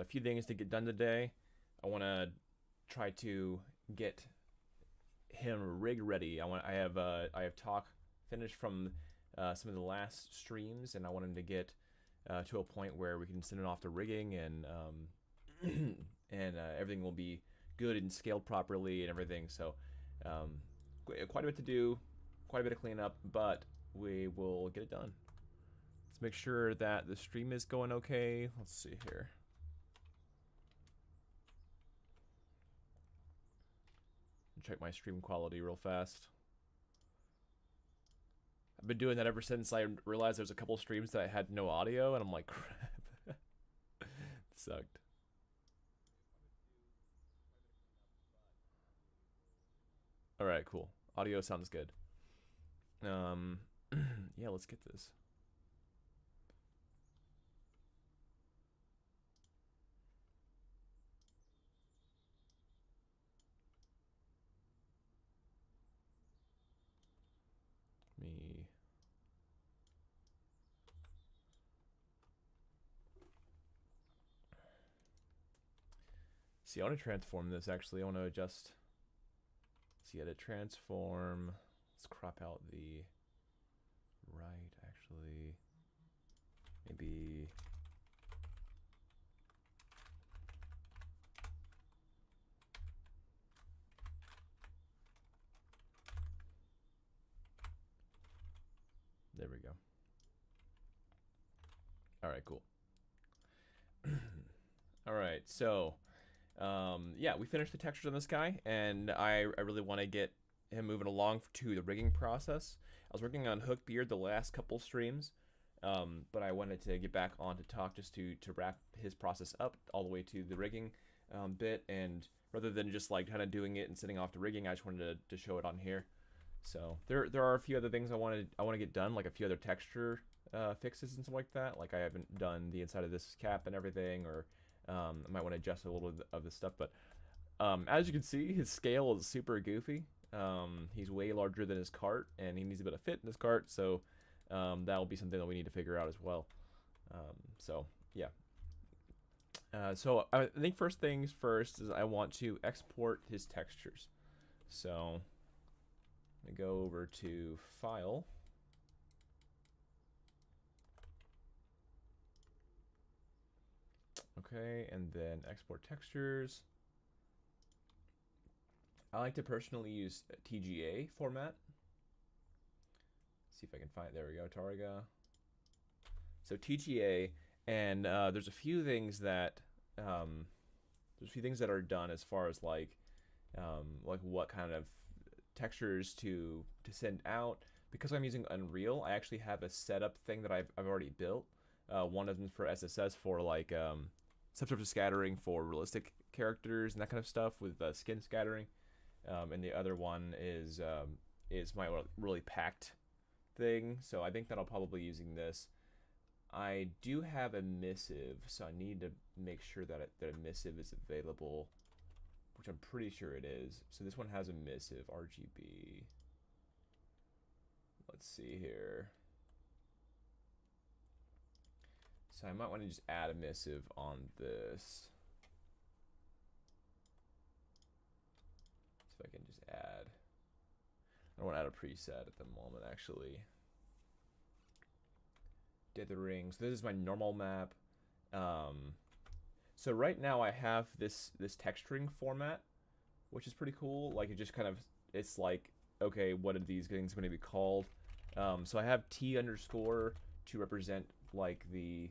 a few things to get done today. I want to try to get him rig ready. I have talk finished from some of the last streams, and I want him to get to a point where we can send it off to rigging, and and everything will be good and scaled properly and everything. So quite a bit to do, quite a bit of cleanup, but we will get it done. Let's make sure that the stream is going okay. Let's see here. Check my stream quality real fast. I've been doing that ever since I realized there's a couple streams that I had no audio, and I'm like, crap. It sucked. Alright, cool. Audio sounds good. Yeah, let's get this. Me. See, I want to transform this actually. I want to adjust. See, edit transform. Let's crop out the right actually. Maybe. There we go. All right, cool. All right, so yeah, we finished the textures on this guy, and I really want to get him moving along to the rigging process. I was working on Hook Beard the last couple streams, but I wanted to get back on to talk just to wrap his process up all the way to the rigging bit, and rather than just like kind of doing it and sending off to rigging, I just wanted to show it on here. So there are a few other things I want to get done, like a few other texture fixes and stuff like that. Like I haven't done the inside of this cap and everything, or I might want to adjust a little bit of this stuff. But as you can see, his scale is super goofy. He's way larger than his cart, and he needs a bit of fit in his cart. So that will be something that we need to figure out as well. So yeah. So I think first things first is I want to export his textures. So I go over to File. Okay, and then Export Textures. I like to personally use TGA format. See if I can find it. There we go, Tariga. So TGA, and there's a few things that are done as far as like what kind of textures to send out. Because I'm using Unreal, I actually have a setup thing that I've already built. One of them for SSS for like subsurface scattering for realistic characters and that kind of stuff with skin scattering, and the other one is my really packed thing. So I think that I'll probably be using this. I do have a missive, so I need to make sure that that a missive is available, which I'm pretty sure it is. So this one has a missive, RGB. Let's see here. So I might want to just add a missive on this. See if I can just add. I don't want to add a preset at the moment, actually. Dithering. So this is my normal map. So right now I have this texturing format, which is pretty cool. Like it just kind of, it's like, okay, what are these things going to be called? So I have T underscore to represent like the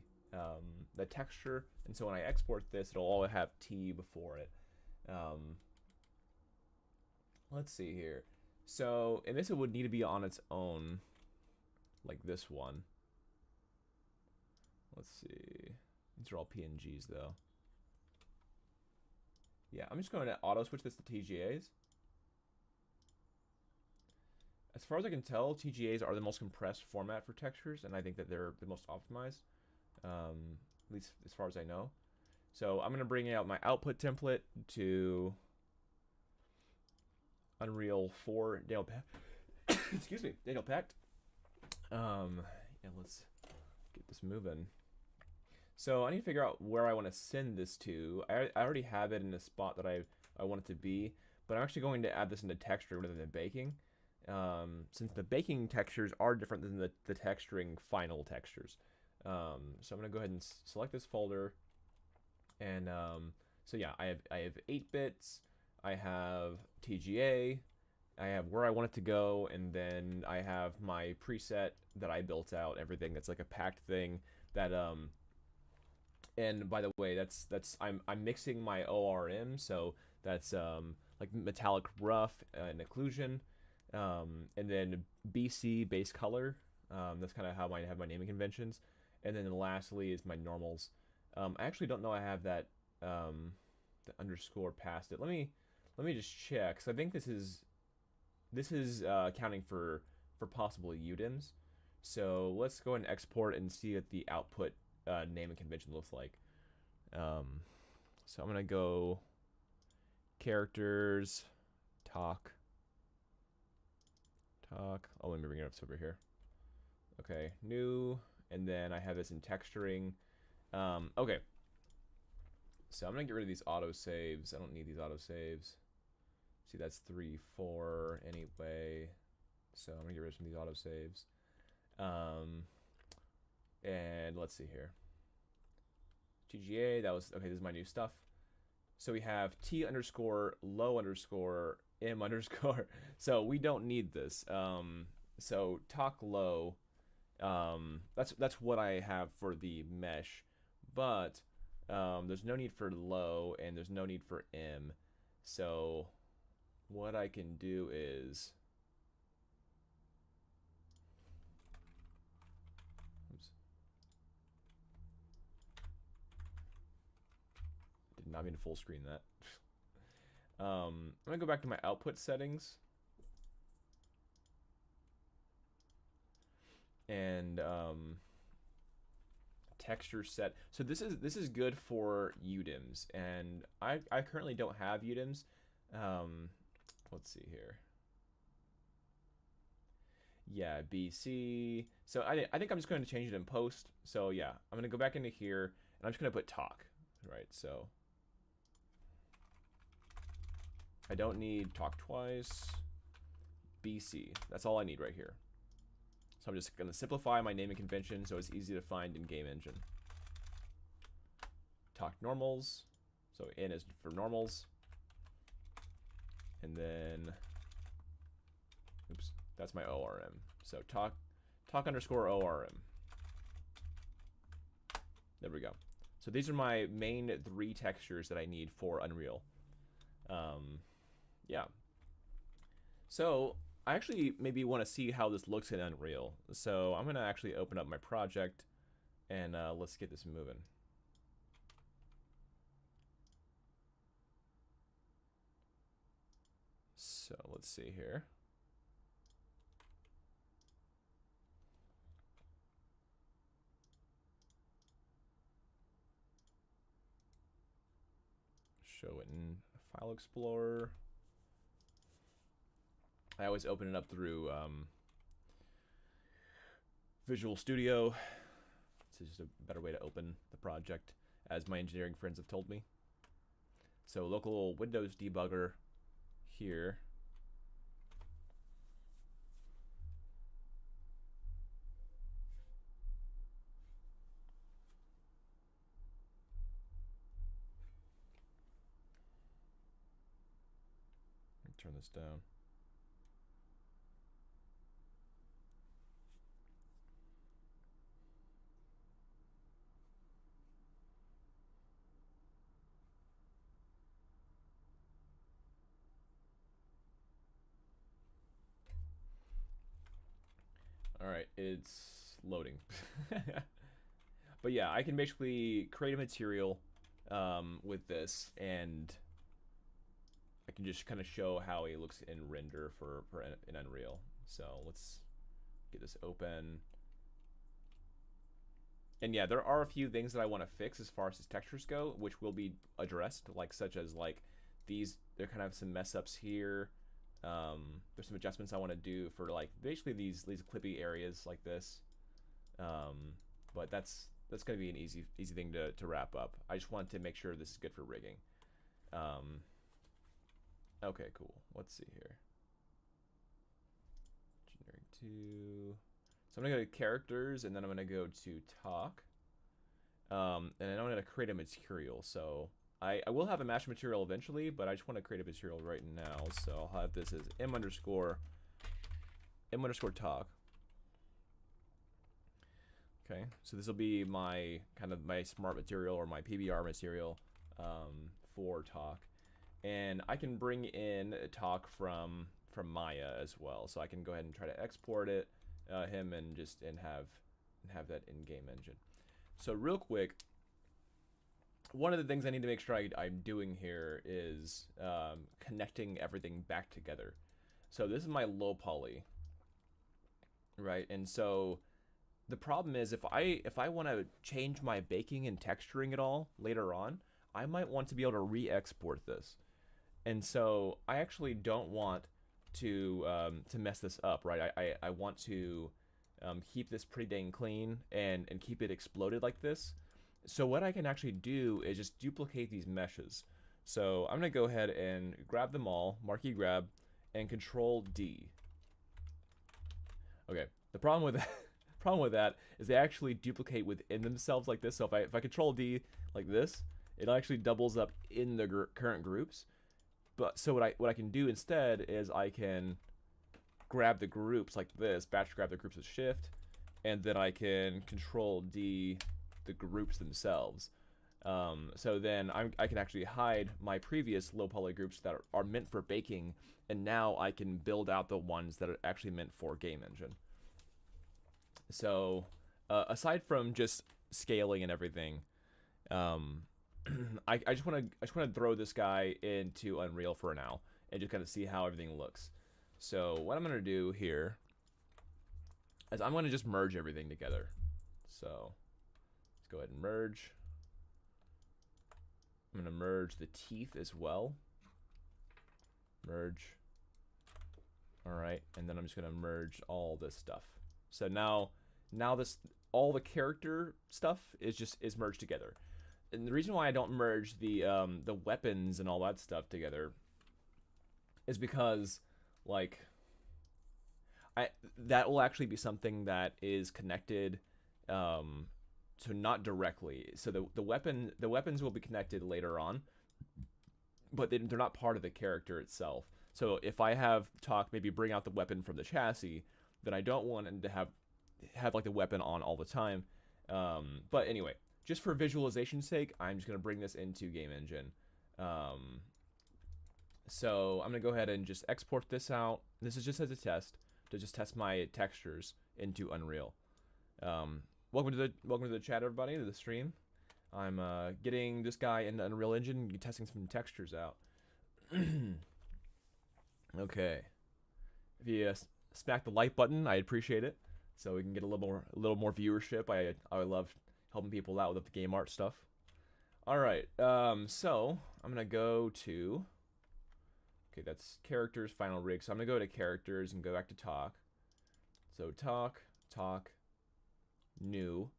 texture, and so when I export this, it'll all have T before it. Let's see here. So, and this would need to be on its own, like this one. Let's see. These are all PNGs though. Yeah, I'm just going to auto switch this to TGAs. As far as I can tell, TGAs are the most compressed format for textures, and I think that they're the most optimized, at least as far as I know. So I'm going to bring out my output template to Unreal 4 Daniel Pact. Excuse me, Daniel Pact. Yeah, let's get this moving. So I need to figure out where I want to send this to. I already have it in the spot that I want it to be, but I'm actually going to add this into texture rather than baking. Since the baking textures are different than the texturing final textures. So I'm going to go ahead and select this folder. And so yeah, I have 8 bits, I have TGA, I have where I want it to go, and then I have my preset that I built out, everything that's like a packed thing that and by the way, that's I'm mixing my ORM, so that's like metallic rough and occlusion, and then BC base color. That's kind of how I have my naming conventions, and then lastly is my normals. I actually don't know I have that the underscore past it. Let me just check. So I think this is accounting for possible UDIMs. So let's go and export and see what the output naming convention looks like. So I'm gonna go characters, talk. Oh, let me bring it up over here. Okay, new, and then I have this in texturing. Okay. So I'm gonna get rid of these autosaves. I don't need these autosaves. See, that's 3, 4 anyway. So I'm gonna get rid of some of these autosaves. And let's see here. TGA, that was, okay, this is my new stuff. So we have T underscore low underscore M underscore. So we don't need this. So talk low. That's what I have for the mesh, but there's no need for low and there's no need for M. So what I can do is, oops, did not mean to full screen that. I'm gonna go back to my output settings and texture set. So this is good for UDIMs, and I currently don't have UDIMs. Let's see here. Yeah, BC. So I think I'm just going to change it in post. So yeah, I'm going to go back into here, and I'm just going to put talk, right? So I don't need talk twice. BC. That's all I need right here. So I'm just going to simplify my naming convention so it's easy to find in Game Engine. Talk normals. So N is for normals. And then, oops, that's my ORM. So talk underscore ORM. There we go. So these are my main 3 textures that I need for Unreal. Yeah. So I actually maybe want to see how this looks in Unreal. So I'm going to actually open up my project and let's get this moving. So let's see here. Show it in File Explorer. I always open it up through Visual Studio. It's just a better way to open the project, as my engineering friends have told me. So local Windows debugger here. Turn this down. All right, it's loading. But yeah, I can basically create a material with this, and I can just kind of show how it looks in render for in Unreal. So let's get this open. And yeah, there are a few things that I want to fix as far as his textures go, which will be addressed, like such as like these. There kind of some mess ups here. There's some adjustments I want to do for like basically these clippy areas like this. But that's that's gonna be an easy thing to wrap up. I just want to make sure this is good for rigging. Okay, cool. Let's see here. Generic 2. So I'm gonna go to characters, and then I'm gonna go to talk. And then I'm gonna create a material. So I will have a match material eventually, but I just want to create a material right now. So I'll have this as m underscore talk. Okay, so this will be my kind of my smart material or my PBR material for talk, and I can bring in a talk from Maya as well. So I can go ahead and try to export it, him, and have that in-game engine. So real quick, one of the things I need to make sure I'm doing here is connecting everything back together. So this is my low poly, right? And so the problem is if I want to change my baking and texturing at all later on, I might want to be able to re-export this. And so I actually don't want to mess this up, right? I want to keep this pretty dang clean and keep it exploded like this. So what I can actually do is just duplicate these meshes. So I'm gonna go ahead and grab them all, marquee grab, and Control D. Okay, the problem with that is they actually duplicate within themselves like this. So if I Control D like this, it actually doubles up in the current groups. But so what I can do instead is I can grab the groups like this, batch grab the groups with Shift, and then I can Control D the groups themselves. So then I can actually hide my previous low poly groups that are meant for baking, and now I can build out the ones that are actually meant for game engine. So aside from just scaling and everything, I just want to throw this guy into Unreal for now and just kind of see how everything looks. So what I'm gonna do here is I'm gonna just merge everything together. So let's go ahead and merge. I'm gonna merge the teeth as well. Merge. All right, and then I'm just gonna merge all this stuff. So now this all the character stuff is merged together. And the reason why I don't merge the weapons and all that stuff together is because like that will actually be something that is connected, so not directly. So the weapons will be connected later on, but they're not part of the character itself. So if I have talk maybe bring out the weapon from the chassis, then I don't want him to have like the weapon on all the time. But anyway, just for visualization's sake, I'm just gonna bring this into Game Engine. So I'm gonna go ahead and just export this out. This is just as a test to just test my textures into Unreal. Welcome to the chat, everybody, to the stream. I'm getting this guy into Unreal Engine and testing some textures out. Okay, if you smack the like button, I'd appreciate it, so we can get a little more viewership. I love helping people out with the game art stuff. All right, so I'm gonna go to. Okay, that's characters, final rig. So I'm gonna go to characters and go back to talk. So talk, new,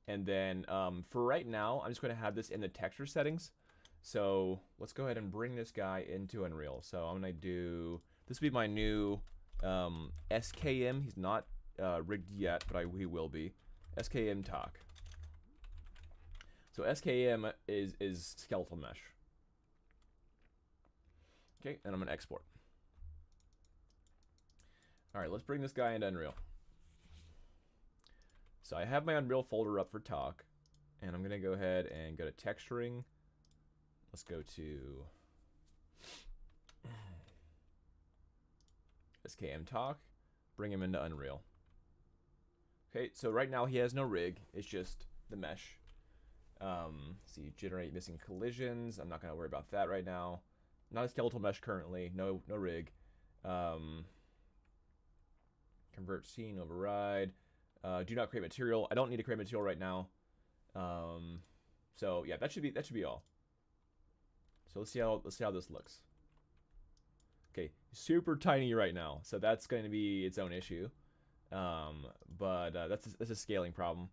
and then for right now, I'm just gonna have this in the texture settings. So let's go ahead and bring this guy into Unreal. So I'm gonna do, this will be my new SKM. He's not rigged yet, but he will be. SKM talk. So SKM is skeletal mesh. Okay, and I'm gonna export. All right, let's bring this guy into Unreal. So I have my Unreal folder up for talk, and I'm gonna go ahead and go to texturing. Let's go to SKM talk, bring him into Unreal. Okay, so right now he has no rig, it's just the mesh. See, generate missing collisions. I'm not gonna worry about that right now. Not a skeletal mesh currently, no rig. Convert scene, override. Do not create material. I don't need to create material right now. So yeah, that should be all. So let's see how this looks. Okay, super tiny right now, so that's going to be its own issue. But that's a scaling problem.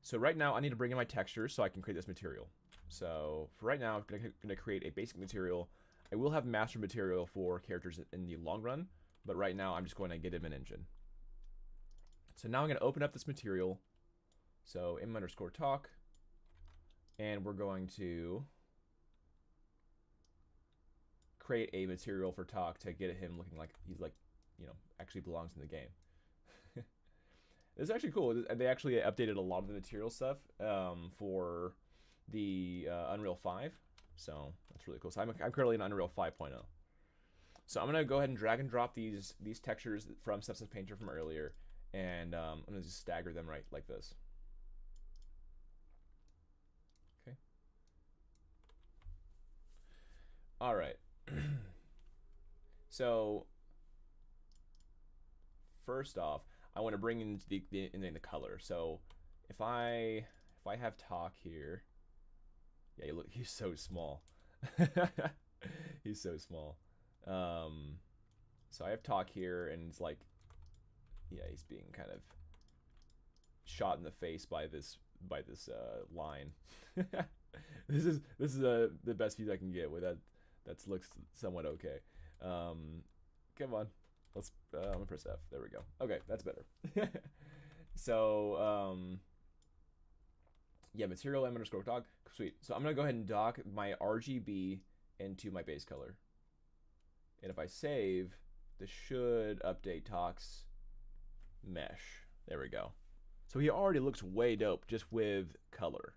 So right now I need to bring in my textures so I can create this material. So for right now, I'm going to create a basic material. I will have master material for characters in the long run, but right now I'm just going to get him an engine. So now I'm going to open up this material. So im_talk, and we're going to create a material for talk to get him looking like he's like, you know, actually belongs in the game. This is actually cool. They actually updated a lot of the material stuff for the Unreal 5, so that's really cool. So I'm currently in Unreal 5.0. So I'm gonna go ahead and drag and drop these textures from Substance Painter from earlier, and I'm gonna just stagger them right like this. Okay. All right. So first off, I want to bring in the color. So if I have talk here, yeah, look, he's so small. He's so small. So I have talk here, and it's like, yeah, he's being kind of shot in the face by this line. This is the best view I can get with that. That looks somewhat okay. Come on, let's. I'm gonna press F. There we go. Okay, that's better. So yeah, material m_dog. Sweet. So I'm gonna go ahead and dock my RGB into my base color, and if I save, this should update talks mesh. There we go. So he already looks way dope just with color.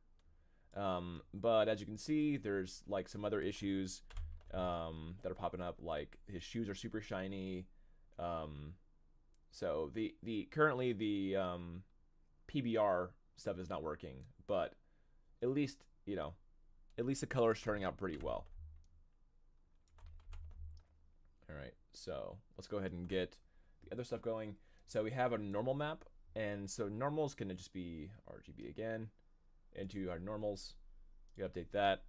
But as you can see, there's like some other issues that are popping up, like his shoes are super shiny. So currently the PBR stuff is not working, but at least, you know, at least the color is turning out pretty well. All right, so let's go ahead and get the other stuff going. So we have a normal map, and so normal is gonna just be RGB again into our normals. You update that.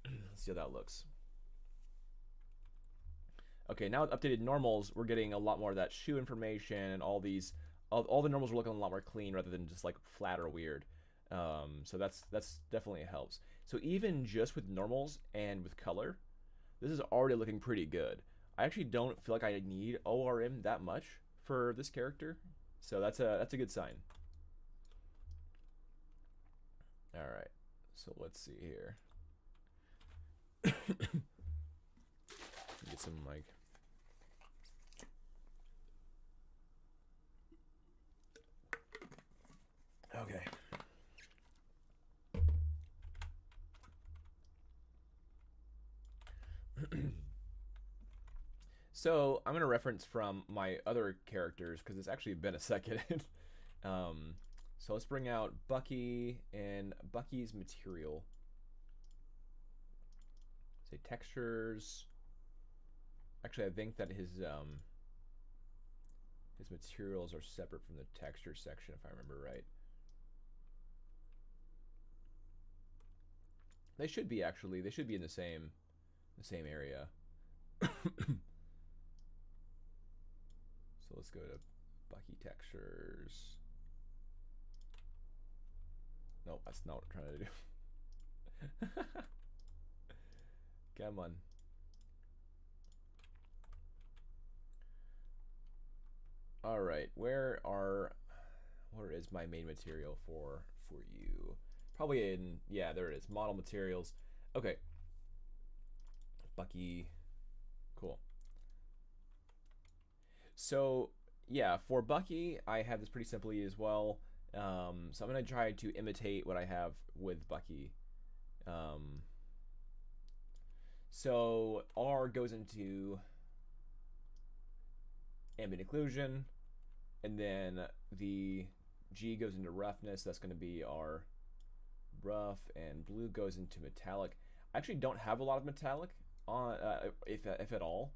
Let's see how that looks. Okay, now with updated normals, we're getting a lot more of that shoe information, and all these, all the normals are looking a lot more clean rather than just like flat or weird. So that's definitely helps. So even just with normals and with color, this is already looking pretty good. I actually don't feel like I need ORM that much for this character, so that's a good sign. All right, so let's see here. Get some like. Okay. So I'm gonna reference from my other characters because it's actually been a second. So let's bring out Bucky and Bucky's material. Say textures. Actually, I think that his materials are separate from the texture section, if I remember right. They should be actually. They should be in the same area. So let's go to Bucky textures. No, that's not what I'm trying to do. Come on. All right, where is my main material for you? Probably in, yeah, there it is. Model materials. Okay. Bucky. Cool. So yeah, for Bucky, I have this pretty simply as well. So I'm gonna try to imitate what I have with Bucky. So R goes into ambient occlusion, and then the G goes into roughness. That's going to be our rough, and blue goes into metallic. I actually don't have a lot of metallic on, if at all,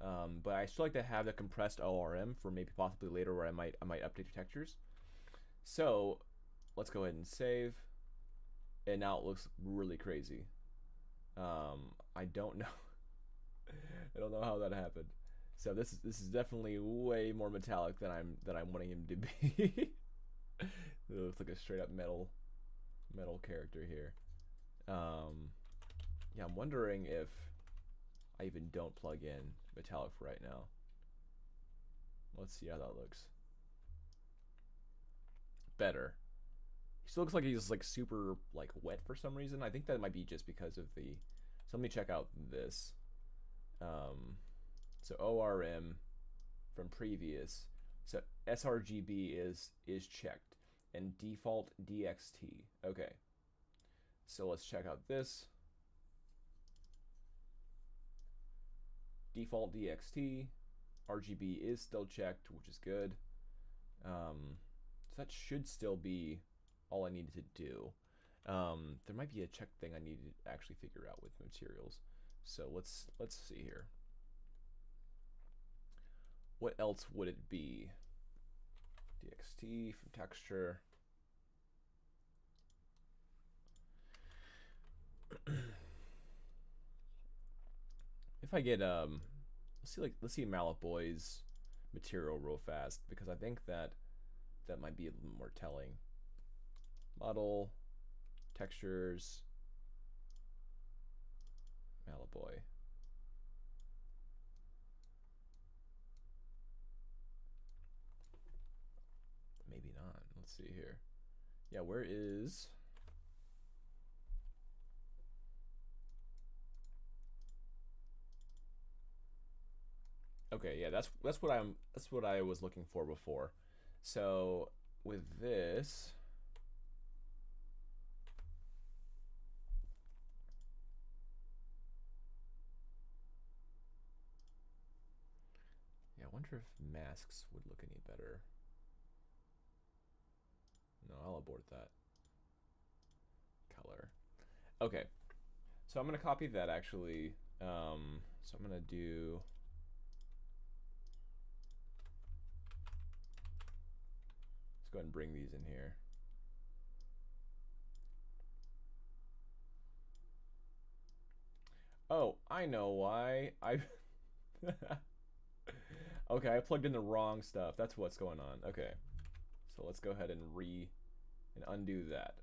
but I still like to have the compressed ORM for maybe possibly later where I might update the textures. So let's go ahead and save, and now it looks really crazy. I don't know. I don't know how that happened. So this is definitely way more metallic than I'm wanting him to be. It looks like a straight up metal character here. Yeah, I'm wondering if I even don't plug in metallic for right now. Let's see how that looks. Better. He still looks like he's like super like wet for some reason. I think that might be just because of the. So let me check out this. So ORM from previous. So sRGB is checked and default DXT. Okay. So let's check out this. Default DXT. RGB is still checked, which is good. So that should still be all I needed to do. There might be a check thing I need to actually figure out with materials. So let's see here. What else would it be? DXT from texture. If I get let's see Mallet material real fast, because I think that might be a little more telling. Model, textures, Mallet. Maybe not. Let's see here. Yeah, where is? Okay, yeah, that's what I was looking for before. So with this, yeah, I wonder if masks would look any better. No, I'll abort that. Color. Okay, so I'm gonna copy that actually. So I'm gonna do. Let's go ahead and bring these in here. Oh, I know why. Okay, I plugged in the wrong stuff. That's what's going on. Okay. So let's go ahead and undo that.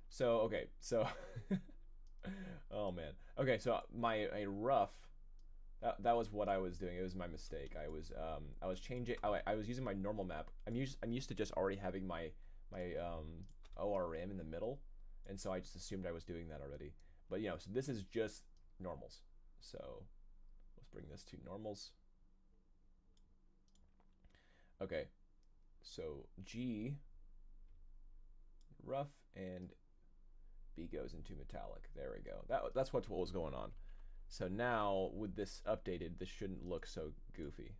So, okay. So oh man. Okay, so a rough that was what I was doing. It was my mistake. I was changing. I was using my normal map. I'm used to just already having my ORM in the middle, and so I just assumed I was doing that already. But so this is just normals. So let's bring this to normals. Okay, so G rough and B goes into metallic. There we go. That's what was going on. So now with this updated, this shouldn't look so goofy.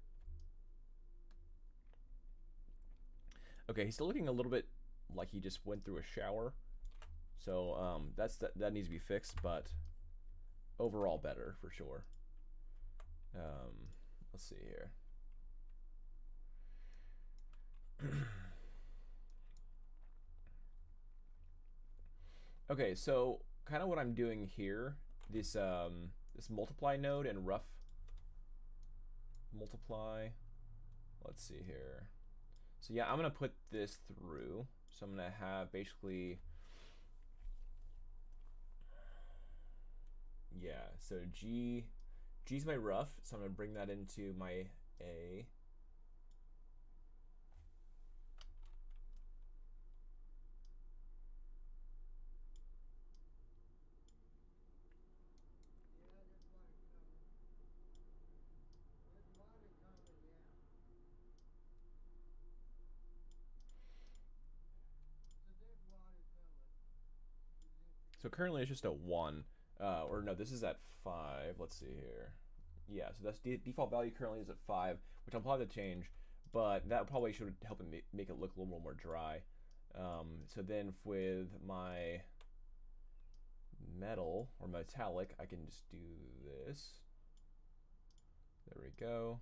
Okay, he's still looking a little bit like he just went through a shower. So that needs to be fixed, but overall better for sure. Let's see here. Okay, so kind of what I'm doing here, this multiply node and rough multiply. Let's see here. So yeah, I'm gonna put this through. So I'm gonna have basically, yeah. So G's my rough. So I'm gonna bring that into my A. So currently it's just a 1. Or no, this is at 5. Let's see here. Yeah, so that's default value currently is at 5, which I'll probably have to change, but that probably should help it make it look a little more dry. So then with my metal or metallic, I can just do this. There we go.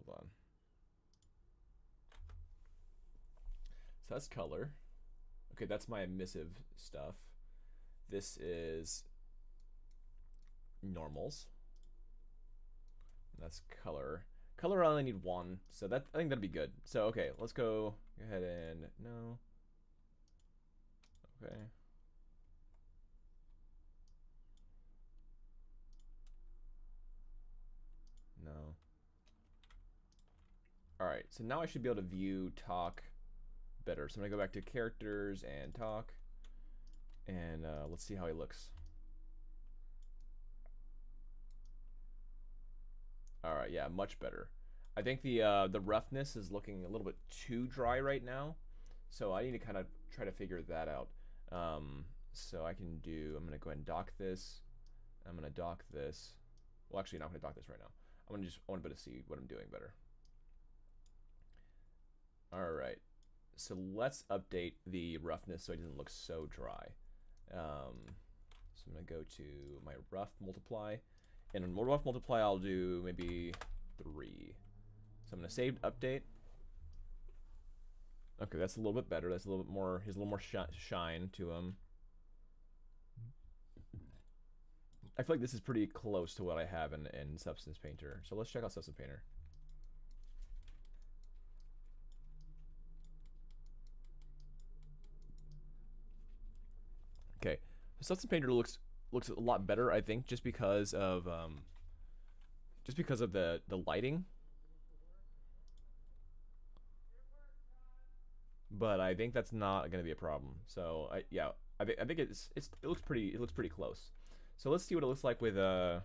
Hold on. So that's color. Okay, that's my emissive stuff. this is normals. And that's color. Color I only need one, so that I think that'd be good. So okay, let's go ahead and no. Okay. No. Alright, so now I should be able to view talk better. So I'm gonna go back to characters and talk. And let's see how he looks. Alright, yeah, much better. I think the roughness is looking a little bit too dry right now. So I need to kind of try to figure that out. So I can do, I'm gonna go ahead and dock this. I'm gonna dock this. Well, actually, not gonna dock this right now. I want to be able to see what I'm doing better. All right, so let's update the roughness so it doesn't look so dry. So I'm gonna go to my rough multiply, and in rough multiply I'll do maybe 3. So I'm gonna save update. Okay, that's a little bit better. That's a little bit more. He's a little more shine to him. I feel like this is pretty close to what I have in Substance Painter. So let's check out Substance Painter. Okay, Substance Painter looks a lot better, I think, just because of the lighting. But I think that's not going to be a problem. So I think it looks pretty close. So let's see what it looks like with oh,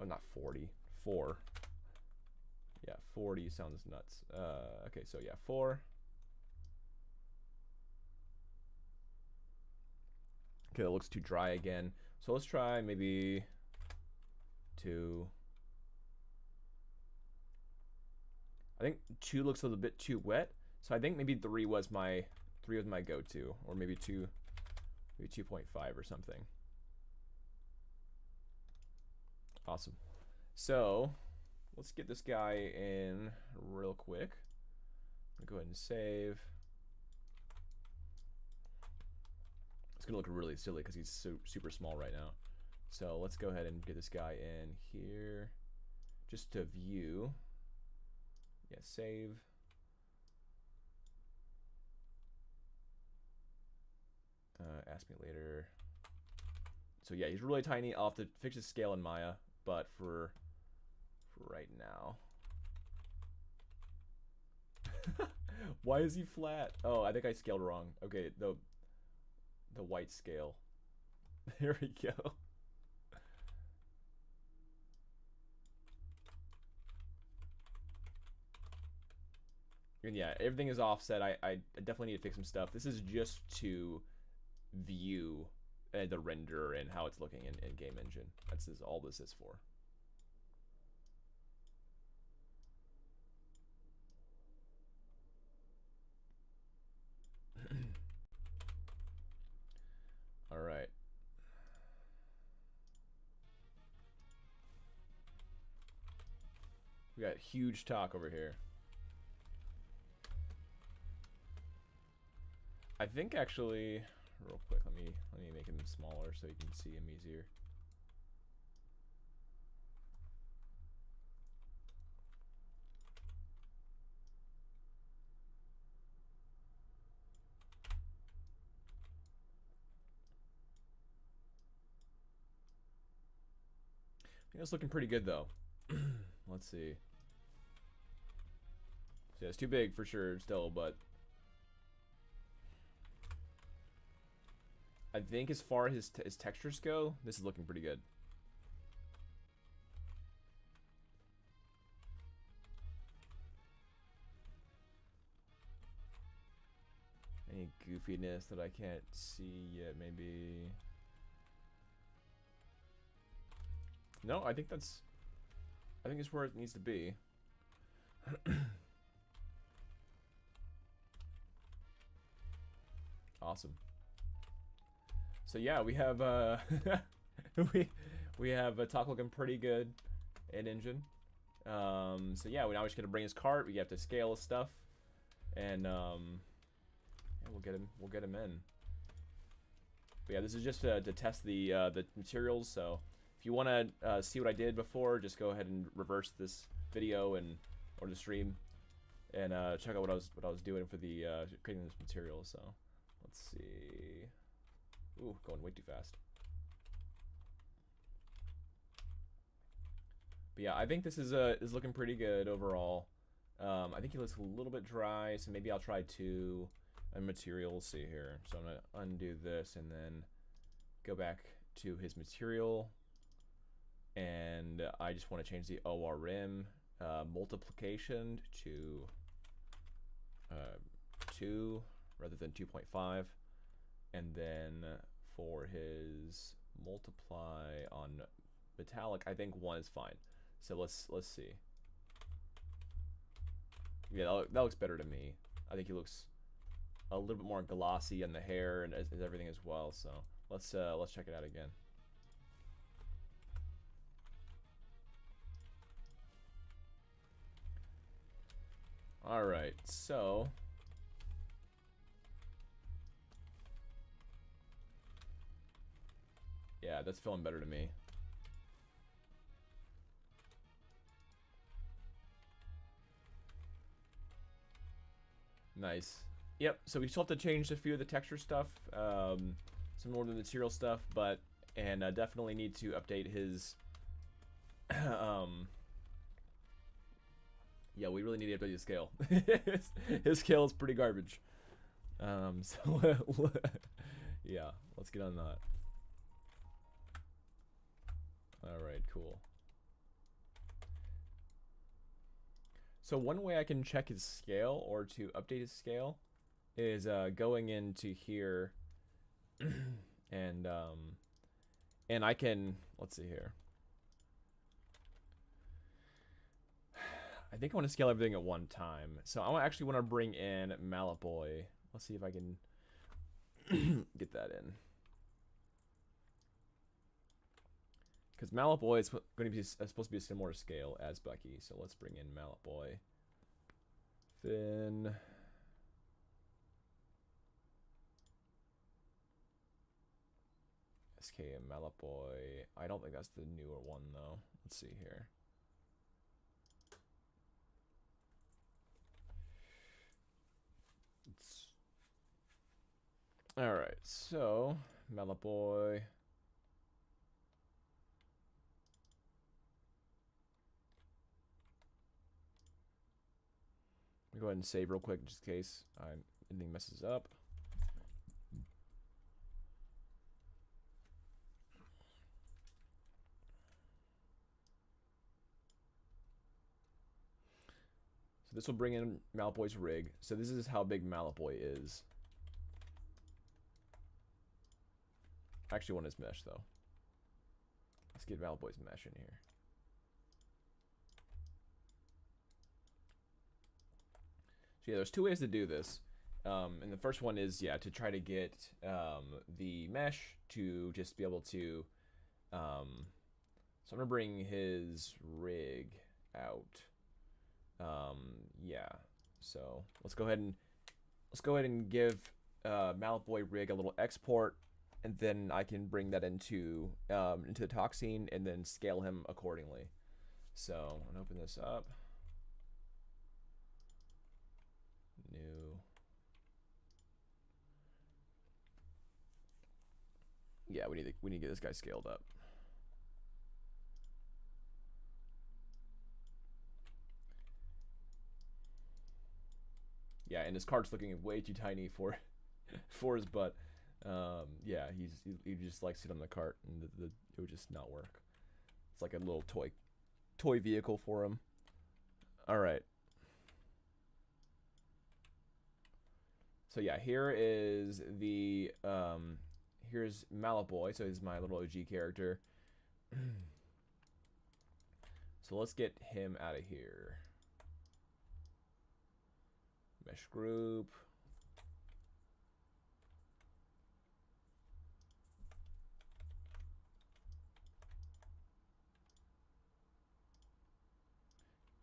not 40, 4. Yeah, 40 sounds nuts. Okay, so yeah, 4. Okay, that looks too dry again. So let's try maybe 2. I think 2 looks a little bit too wet. So I think maybe 3 was my go-to, or maybe 2.5 or something. Awesome. So let's get this guy in real quick. I'll go ahead and save. It's gonna look really silly because he's super small right now. So let's go ahead and get this guy in here, just to view. Yeah, save. Ask me later. So yeah, he's really tiny. I'll have to fix his scale in Maya, but for right now. Why is he flat? Oh, I think I scaled wrong. Okay, the white scale. There we go. And yeah, everything is offset. I definitely need to fix some stuff. This is just to view the render and how it's looking in Game Engine. That's all this is for. All right. We got huge talk over here. I think actually, real quick, let me make him smaller so you can see him easier. I think it's looking pretty good though. Let's see. So yeah, it's too big for sure still, but I think as far as his textures go, this is looking pretty good. Any goofiness that I can't see yet, maybe? No, I think it's where it needs to be. Awesome. So yeah, we have we have talk looking pretty good in engine. So yeah, now we're just gonna bring his cart. We have to scale his stuff, and yeah, we'll get him in. But yeah, this is just to test the materials. So if you want to see what I did before, just go ahead and reverse this video or the stream and check out what I was doing for the creating this material. So let's see. Ooh, going way too fast. But yeah, I think this is looking pretty good overall. I think he looks a little bit dry, so maybe I'll try two materials. See here. So I'm gonna undo this and then go back to his material, and I just want to change the ORM multiplication to 2 rather than 2.5, and then for his multiply on metallic, I think 1 is fine. So let's see. Yeah, that looks better to me. I think he looks a little bit more glossy on the hair and as everything as well. So let's check it out again. All right, so yeah, that's feeling better to me. Nice. Yep, so we still have to change a few of the texture stuff, some more of the material stuff, but definitely need to update his yeah, we really need to update his scale. His scale is pretty garbage. So yeah, let's get on that. Alright, cool. So one way I can check his scale or to update his scale is going into here and I can, let's see here. I think I want to scale everything at one time. So I actually want to bring in Mallet Boy. Let's see if I can get that in. Because Mallet Boy is going to be supposed to be a similar scale as Bucky. So let's bring in Mallet Boy. Then SKM Mallet Boy. I don't think that's the newer one though. Let's see here. Alright, so Mallet Boy. Let me go ahead and save real quick just in case anything messes up. So this will bring in Mallet Boy's rig. So this is how big Mallet Boy is. I actually want his mesh though. Let's get Mallet Boy's mesh in here. So yeah, there's two ways to do this. And the first one is, yeah, to try to get the mesh to just be able to... so I'm going to bring his rig out. Yeah, so let's go ahead and give Mallet Boy rig a little export, and then I can bring that into the toxin and then scale him accordingly. So I'm going to open this up. New. Yeah, we need to get this guy scaled up. Yeah, and his cart's looking way too tiny for for his butt. Yeah, he just likes to sit on the cart, and it would just not work. It's like a little toy vehicle for him. All right. So yeah, here is the here's Mallet Boy. So he's my little OG character. So let's get him out of here. Mesh group.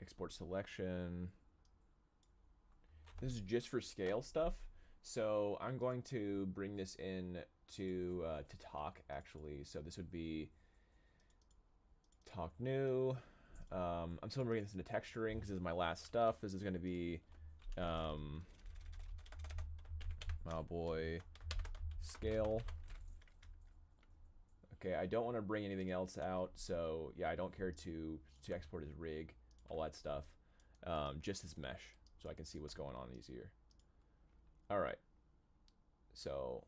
Export selection. This is just for scale stuff. So I'm going to bring this in to talk actually. So this would be talk new. I'm still bringing this into texturing because this is my last stuff. This is going to be Malboy scale. Okay, I don't want to bring anything else out, so yeah, I don't care to export his rig, all that stuff. Just his mesh, so I can see what's going on easier. All right, so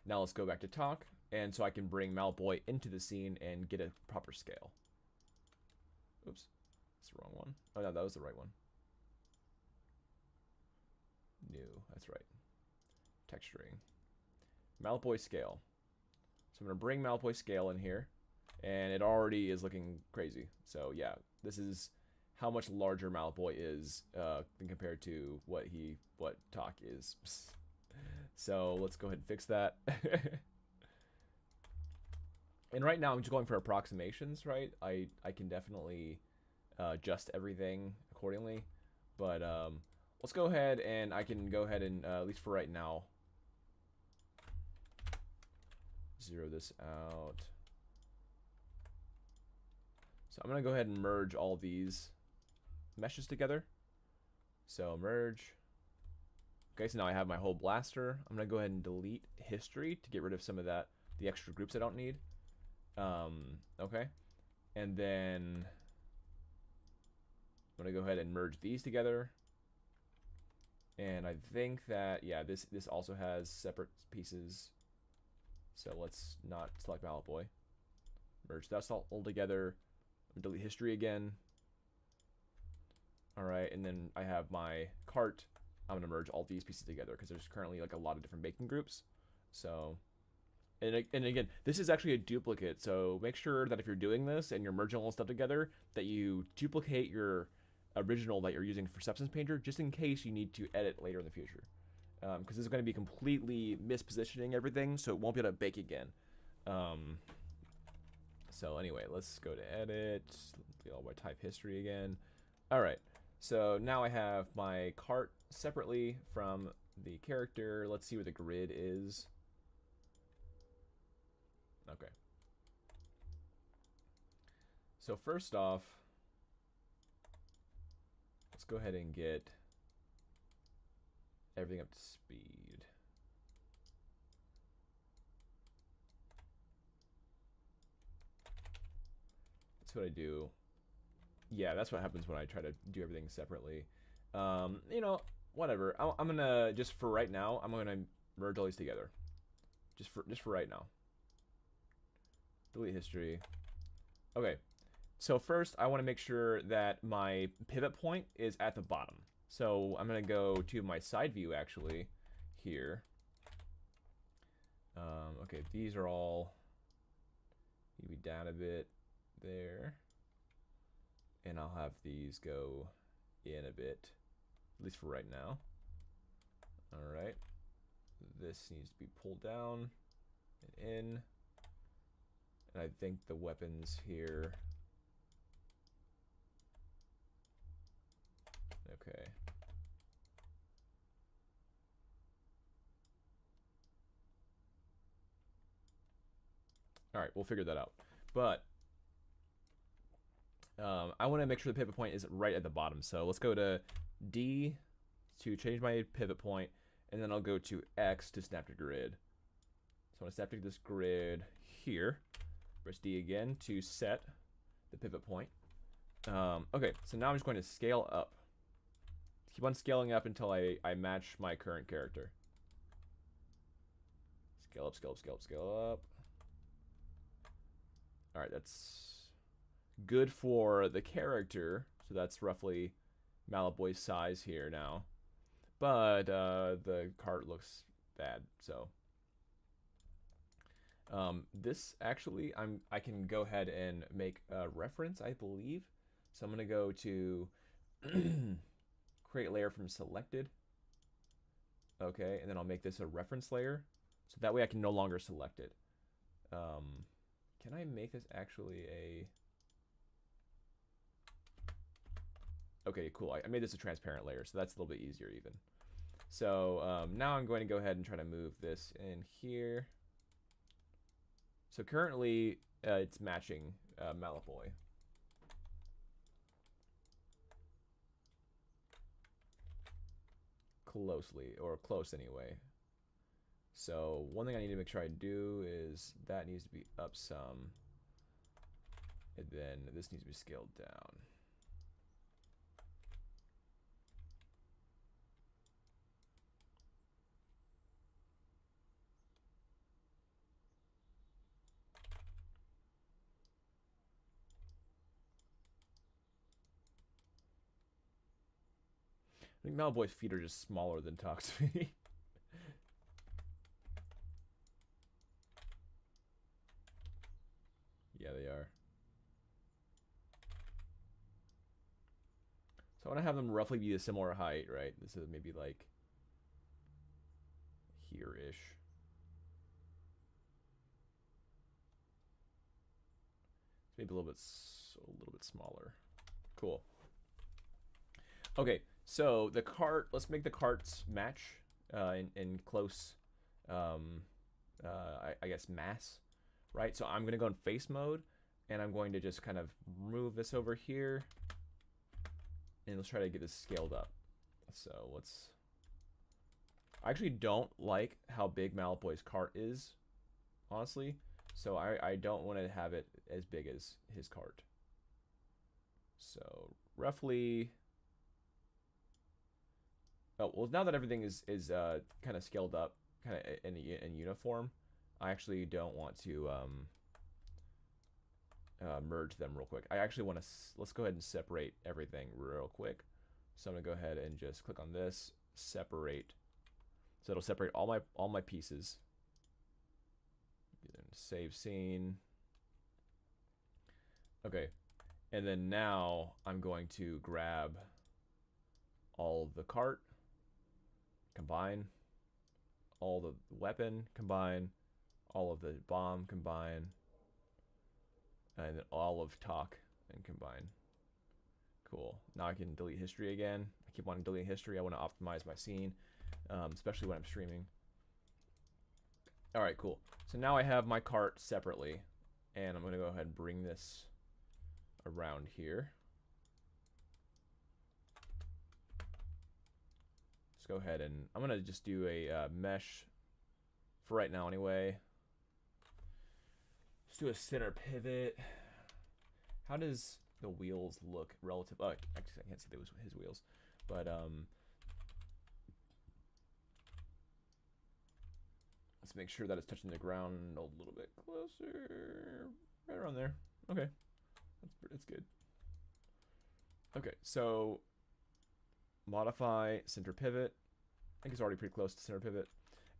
now let's go back to talk, and so I can bring Malboy into the scene and get a proper scale. Oops, that's the wrong one. Oh no, that was the right one. New, that's right. Texturing. Malboy scale. So I'm gonna bring Malboy scale in here, and it already is looking crazy. So yeah, this is how much larger Malboy is compared to what talk is. So let's go ahead and fix that. And right now I'm just going for approximations, right? I can definitely adjust everything accordingly, but let's go ahead and I can go ahead and at least for right now, zero this out. So I'm gonna go ahead and merge all these meshes together. So merge. Okay, so now I have my whole blaster. I'm gonna go ahead and delete history to get rid of some of the extra groups I don't need. Okay, and then I'm gonna go ahead and merge these together. And I think that, yeah, this also has separate pieces. So let's not select Malboy. Merge that all together. Delete history again. All right, and then I have my cart. I'm gonna merge all these pieces together because there's currently like a lot of different baking groups. So, and again, this is actually a duplicate. So make sure that if you're doing this and you're merging all this stuff together, that you duplicate your original that you're using for Substance Painter, just in case you need to edit later in the future. Because this is going to be completely mispositioning everything, so it won't be able to bake again. So anyway, let's go to edit. I'll type history again. All right. So now I have my cart separately from the character. Let's see where the grid is. Okay. So first off, let's go ahead and get everything up to speed. That's what I do. Yeah, that's what happens when I try to do everything separately. You know, whatever. I'm gonna just for right now, I'm gonna merge all these together. Just for right now. Delete history. Okay. So first, I want to make sure that my pivot point is at the bottom. So I'm going to go to my side view, actually, here. Okay, these are all maybe down a bit there. And I'll have these go in a bit, at least for right now. All right. This needs to be pulled down and in. And I think the weapons here. Okay. All right, we'll figure that out. But I want to make sure the pivot point is right at the bottom. So let's go to D to change my pivot point, and then I'll go to X to snap to grid. So I'm going to snap to this grid here. Press D again to set the pivot point. Okay, so now I'm just going to scale up. Keep on scaling up until I match my current character. Scale up, scale up, scale up, scale up. All right, that's good for the character. So that's roughly Malboy's size here now. But the cart looks bad, so. This actually, I can go ahead and make a reference, I believe. So I'm gonna go to create layer from selected. Okay, and then I'll make this a reference layer. So that way I can no longer select it. Can I make this actually a... Okay, cool. I made this a transparent layer, so that's a little bit easier even. So now I'm going to go ahead and try to move this in here. So currently it's matching Malapoi. Closely, or close anyway. So one thing I need to make sure I do is that needs to be up some. And then this needs to be scaled down. I think Malboy's feet are just smaller than Tox's feet. Yeah, they are. So I want to have them roughly be a similar height, right? This is maybe like here-ish. Maybe a little bit smaller. Cool. Okay, so the cart. Let's make the carts match in close. I guess mass, right? So I'm gonna go in face mode, and I'm going to just kind of move this over here, and let's try to get this scaled up. So let's. I actually don't like how big Malapoi's cart is, honestly. So I don't want to have it as big as his cart. So roughly. Oh, well, now that everything is kind of scaled up, kind of in uniform, I actually don't want to merge them real quick. I actually want to, let's go ahead and separate everything real quick. So I'm gonna go ahead and just click on this, separate. So it'll separate all my pieces. Save scene. Okay, and then now I'm going to grab all the cart, combine, all the weapon, combine, all of the bomb, combine, and then all of talk and combine. Cool. Now I can delete history again. I keep wanting to delete history. I want to optimize my scene, especially when I'm streaming. All right, cool. So now I have my cart separately, and I'm going to go ahead and bring this around here. Let's go ahead and I'm going to just do a mesh for right now anyway. Let's do a center pivot. How does the wheels look relative? Oh, actually, I can't see those his wheels, but let's make sure that it's touching the ground a little bit closer, right around there. Okay, that's good. Okay, so modify center pivot. I think it's already pretty close to center pivot,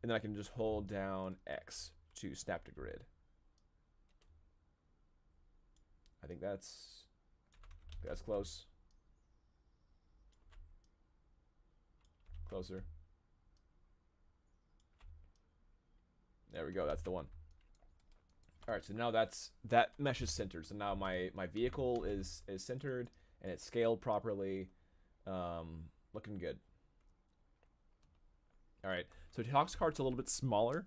and then I can just hold down X to snap to grid. I think that's close. Closer. There we go. That's the one. All right. So now that mesh is centered. So now my vehicle is centered and it's scaled properly. Looking good. All right. So Talk's cart's a little bit smaller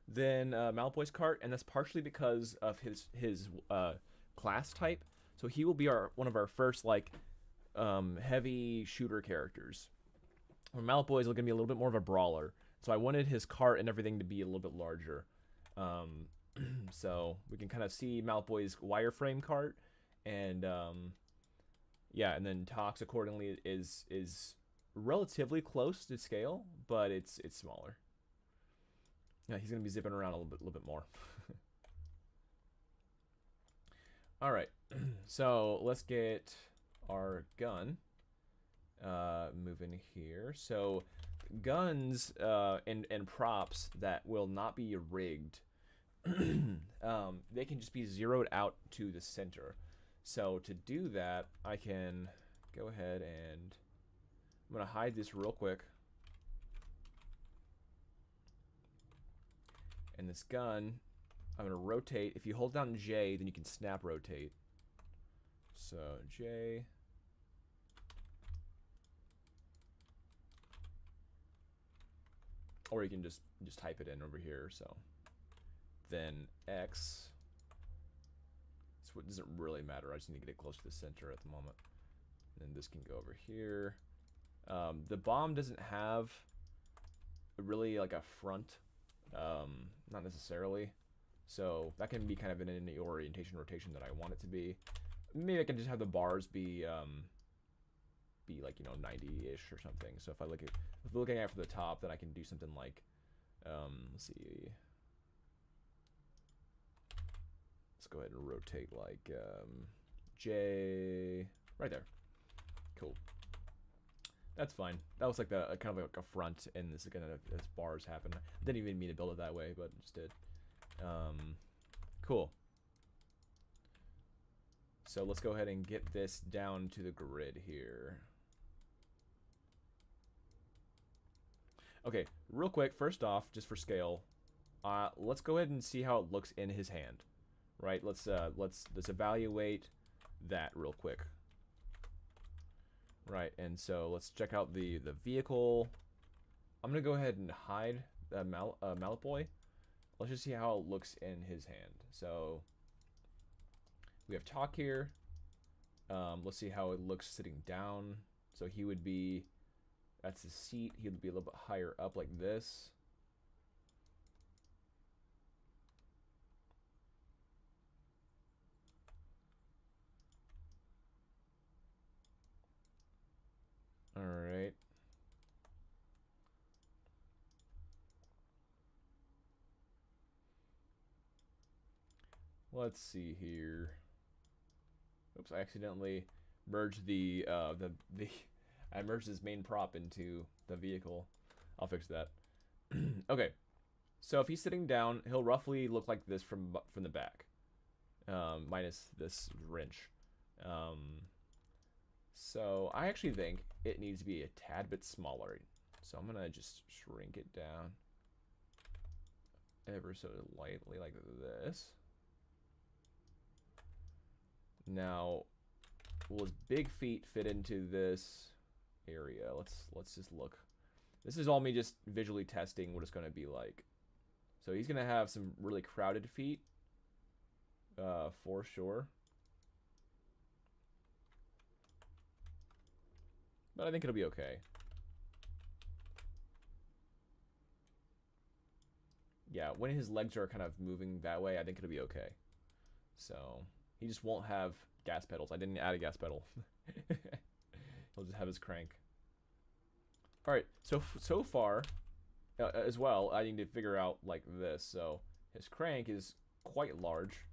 than Malpoi's cart, and that's partially because of his class type. So he will be one of our first like heavy shooter characters. Where Malapoi is going to be a little bit more of a brawler. So I wanted his cart and everything to be a little bit larger. So we can kind of see Malpoi's wireframe cart, and yeah, and then Tox accordingly is relatively close to scale, but it's smaller. Yeah, he's going to be zipping around a little bit more. All right, so let's get our gun moving here. So guns and props that will not be rigged, they can just be zeroed out to the center. So to do that, I can go ahead and I'm going to hide this real quick. And this gun, I'm going to rotate. If you hold down J, then you can snap rotate. So J, or you can just type it in over here. So then X. So it doesn't really matter. I just need to get it close to the center at the moment. And then this can go over here. The bomb doesn't have really like a front, not necessarily. So that can be kind of in any orientation rotation that I want it to be. Maybe I can just have the bars be like, you know, 90-ish or something. So if we're looking at it from the top, then I can do something like, let's see. Let's go ahead and rotate like J right there. Cool. That's fine. That was like the kind of like a front, and this is gonna as bars happen. Didn't even mean to build it that way, but just did. Cool. So let's go ahead and get this down to the grid here. Okay, real quick. First off, just for scale, let's go ahead and see how it looks in his hand. Right? Let's evaluate that real quick. Right, and so let's check out the vehicle. I'm gonna go ahead and hide Mallet Boy. Let's just see how it looks in his hand. So we have talk here. Let's see how it looks sitting down. So he would be, that's the seat. He would be a little bit higher up like this. All right. Let's see here. Oops, I accidentally merged I merged his main prop into the vehicle. I'll fix that. Okay. So if he's sitting down, he'll roughly look like this from the back. Minus this wrench. So I actually think it needs to be a tad bit smaller. So I'm gonna just shrink it down ever so lightly like this. Now, will his big feet fit into this area? Let's just look. This is all me just visually testing what it's gonna be like. So he's gonna have some really crowded feet, for sure. But I think it'll be okay. Yeah, when his legs are kind of moving that way, I think it'll be okay. So he just won't have gas pedals. I didn't add a gas pedal. He'll just have his crank. All right, so far, as well, I need to figure out like this. So his crank is quite large.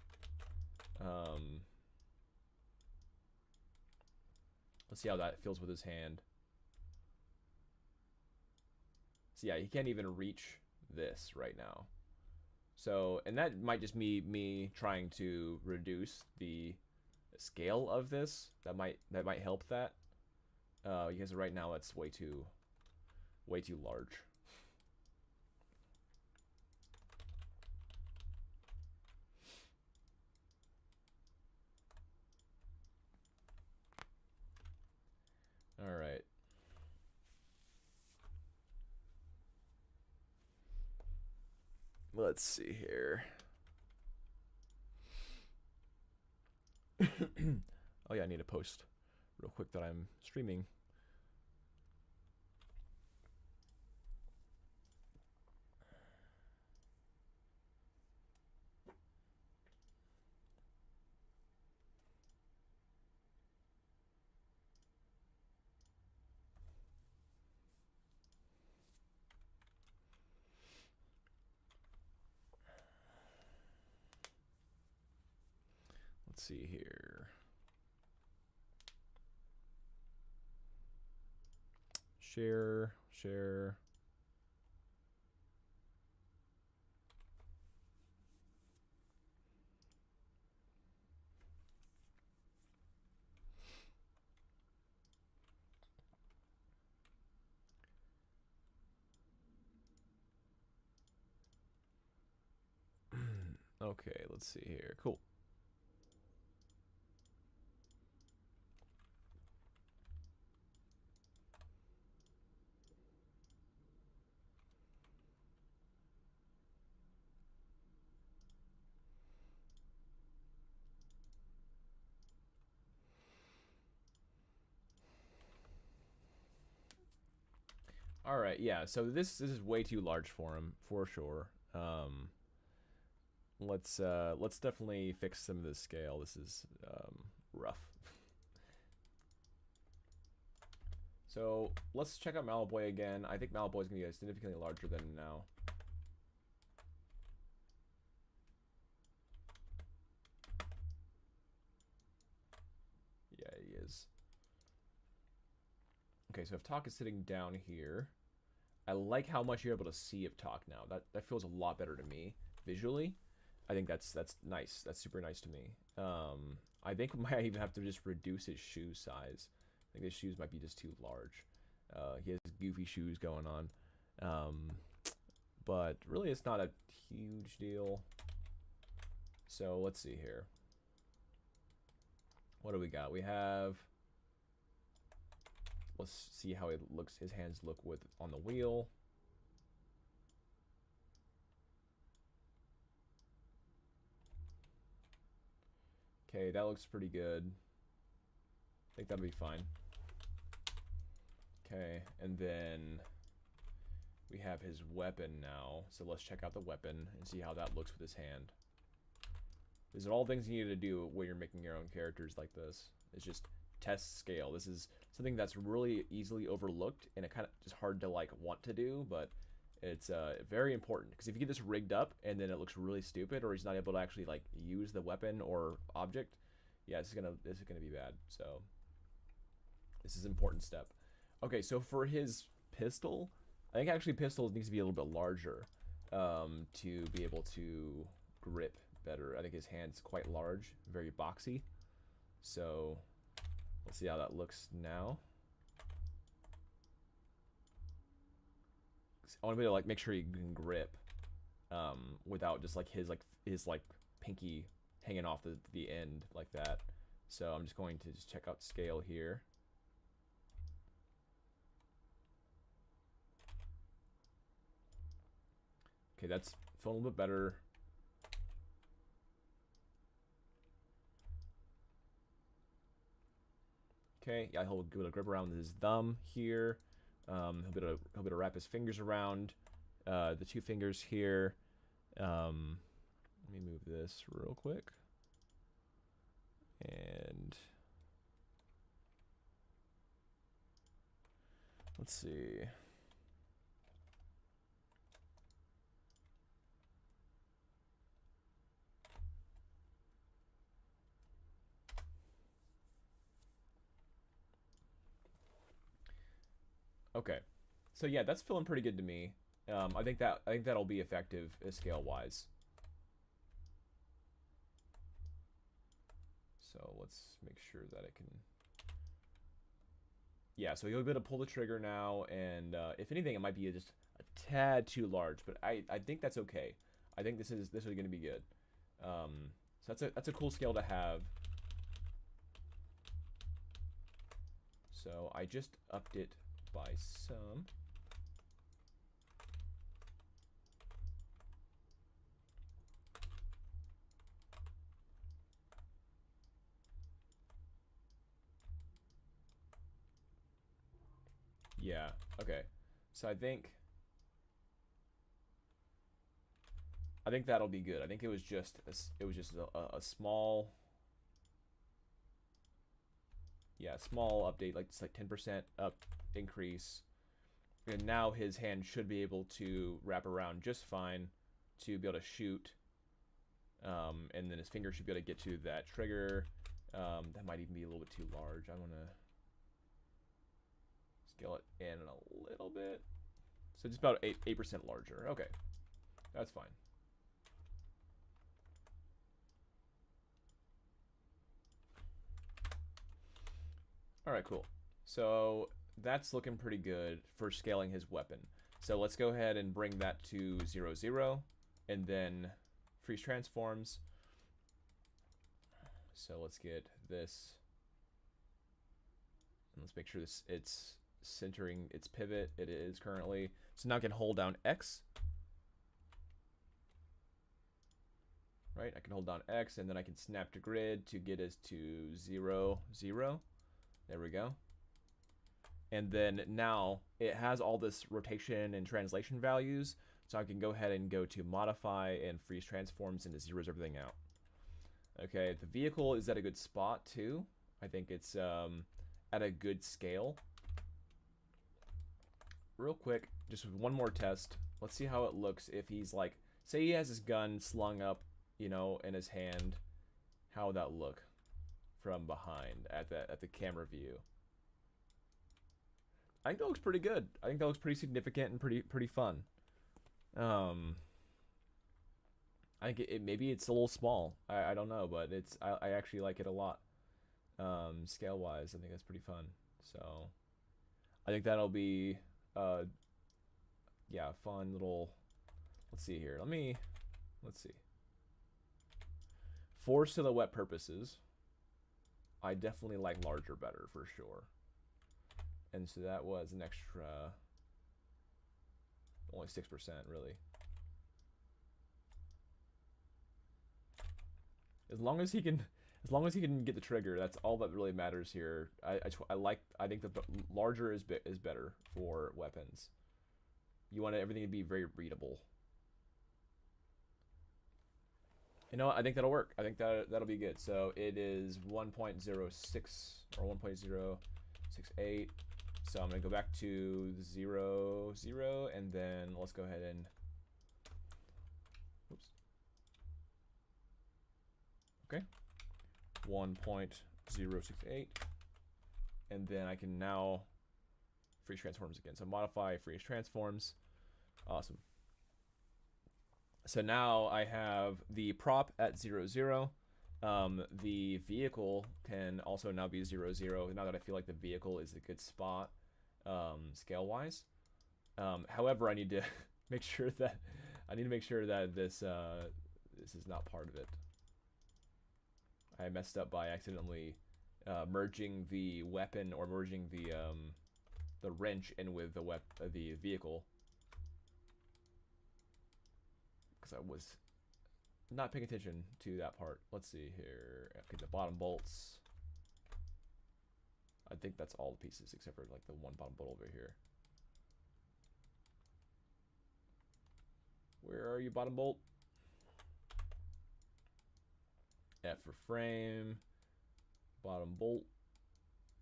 Let's see how that feels with his hand. So yeah, he can't even reach this right now. So, and that might just be me trying to reduce the scale of this. That might help that. Because right now it's way too large. All right. Let's see here. Oh yeah, I need to post real quick that I'm streaming. Let's see here. Share. Okay, let's see here. Cool. All right, yeah. So this is way too large for him, for sure. Let's definitely fix some of the scale. This is rough. So let's check out Malaboy again. I think Malaboy is gonna get significantly larger than now. Yeah, he is. Okay, so if Talk is sitting down here, I like how much you're able to see of Talk now. That feels a lot better to me visually. I think that's nice. That's super nice to me. I think we might even have to just reduce his shoe size. I think his shoes might be just too large. He has goofy shoes going on. But really it's not a huge deal. So let's see here. What do we got? We have... Let's see how it looks. His hands look with on the wheel. Okay, that looks pretty good. I think that'll be fine. Okay, and then we have his weapon now. So let's check out the weapon and see how that looks with his hand. These are all things you need to do when you're making your own characters like this. It's just test scale. This is something that's really easily overlooked and it kind of just hard to like want to do, but it's very important because if you get this rigged up and then it looks really stupid or he's not able to actually like use the weapon or object, yeah, this is gonna be bad. So this is an important step. Okay, so for his pistol, I think actually pistol needs to be a little bit larger to be able to grip better. I think his hand's quite large, very boxy. So let's see how that looks now. I want to be able to like make sure you can grip without just like his pinky hanging off the end like that. So I'm just going to just check out scale here. Okay, that's feeling a little bit better. Okay, yeah, he'll be able to grip around his thumb here. He'll be able to wrap his fingers around the two fingers here. Let me move this real quick. And let's see. Okay, so yeah, that's feeling pretty good to me. I think that'll be effective scale wise. So let's make sure that it can. Yeah, so you'll be able to pull the trigger now, and if anything, it might be just a tad too large, but I think that's okay. I think this is going to be good. So that's a cool scale to have. So I just upped it by some. Yeah, okay. So I think that'll be good. I think it was just a small, yeah, small update, like it's like 10% up increase. And now his hand should be able to wrap around just fine to be able to shoot. And then his finger should be able to get to that trigger. That might even be a little bit too large. I'm gonna scale it in a little bit. So just about 8% larger. Okay, that's fine. All right, cool. So that's looking pretty good for scaling his weapon. So let's go ahead and bring that to 0, 0, and then freeze transforms. So let's get this, and let's make sure it's centering its pivot. It is currently. So now I can hold down X. Right, I can hold down X, and then I can snap to grid to get us to 0, 0. There we go. And then now it has all this rotation and translation values, so I can go ahead and go to modify and freeze transforms, and it zeroes everything out. Okay, the vehicle is at a good spot too. I think it's at a good scale. Real quick, just one more test. Let's see how it looks if he's like, say he has his gun slung up, you know, in his hand. How would that look from behind at the camera view? I think that looks pretty good. I think that looks pretty significant and pretty fun. I think maybe it's a little small. I don't know, but I actually like it a lot. Scale wise, I think that's pretty fun. So I think that'll be yeah, fun little. Let's see here. Let's see. For silhouette purposes, I definitely like larger better for sure. And so that was an extra, only 6% really. As long as he can get the trigger, that's all that really matters here. I think the larger is better for weapons. You want everything to be very readable. You know what? I think that'll work. I think that'll be good. So it is 1.06 or 1.068. So I'm gonna go back to 0, 0, and then let's go ahead and, oops. Okay, 1.068, and then I can now freeze transforms again. So modify freeze transforms. Awesome. So now I have the prop at 0, 0. The vehicle can also now be 0, 0. Now that I feel like the vehicle is a good spot, scale wise. However, I need to make sure that this is not part of it. I messed up by accidentally merging the weapon or merging the wrench in with the vehicle, because I was not paying attention to that part. Let's see here. Okay, the bottom bolts. I think that's all the pieces except for like the one bottom bolt over here. Where are you, bottom bolt? F for frame. Bottom bolt.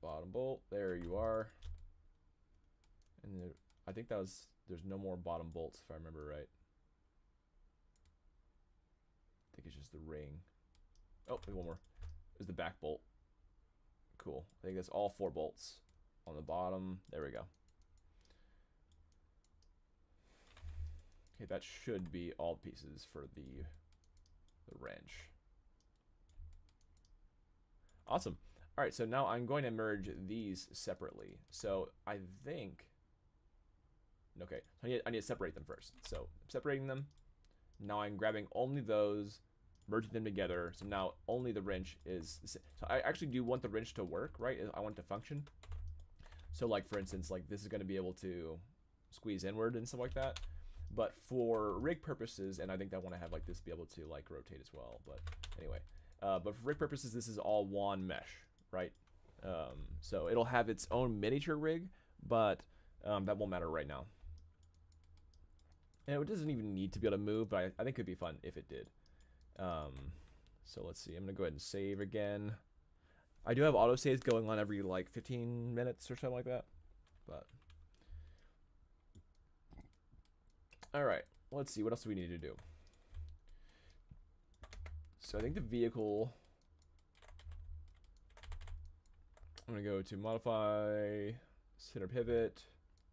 Bottom bolt. There you are. And there, I think there's no more bottom bolts if I remember right. I think it's just the ring. Oh, there's one more. There's the back bolt. Cool. I think that's all 4 bolts on the bottom. There we go. Okay, that should be all pieces for the wrench. Awesome. All right, so now I'm going to merge these separately. So I think, okay, I need to separate them first. So I'm separating them. Now I'm grabbing only those, merging them together. So now only the wrench is, so I actually do want the wrench to work, right? I want it to function. So like, for instance, like this is going to be able to squeeze inward and stuff like that. But for rig purposes, and I think I want to have like this be able to like rotate as well. But anyway, but for rig purposes, this is all one mesh, right? So it'll have its own miniature rig, but that won't matter right now. And it doesn't even need to be able to move, but I think it could be fun if it did. So let's see. I'm gonna go ahead and save again. I do have autosaves going on every like 15 minutes or something like that, but. All right, let's see. What else do we need to do? So I think the vehicle, I'm going to go to modify, center pivot.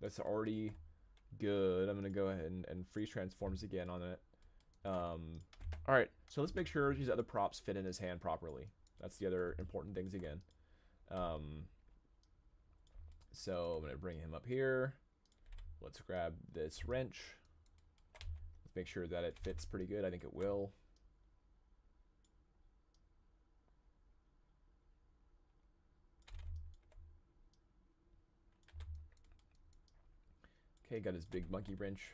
That's already good. I'm going to go ahead and freeze transforms again on it. All right, so let's make sure these other props fit in his hand properly. That's the other important things again. So I'm going to bring him up here. Let's grab this wrench. Make sure that it fits pretty good. I think it will. Okay, got his big monkey wrench.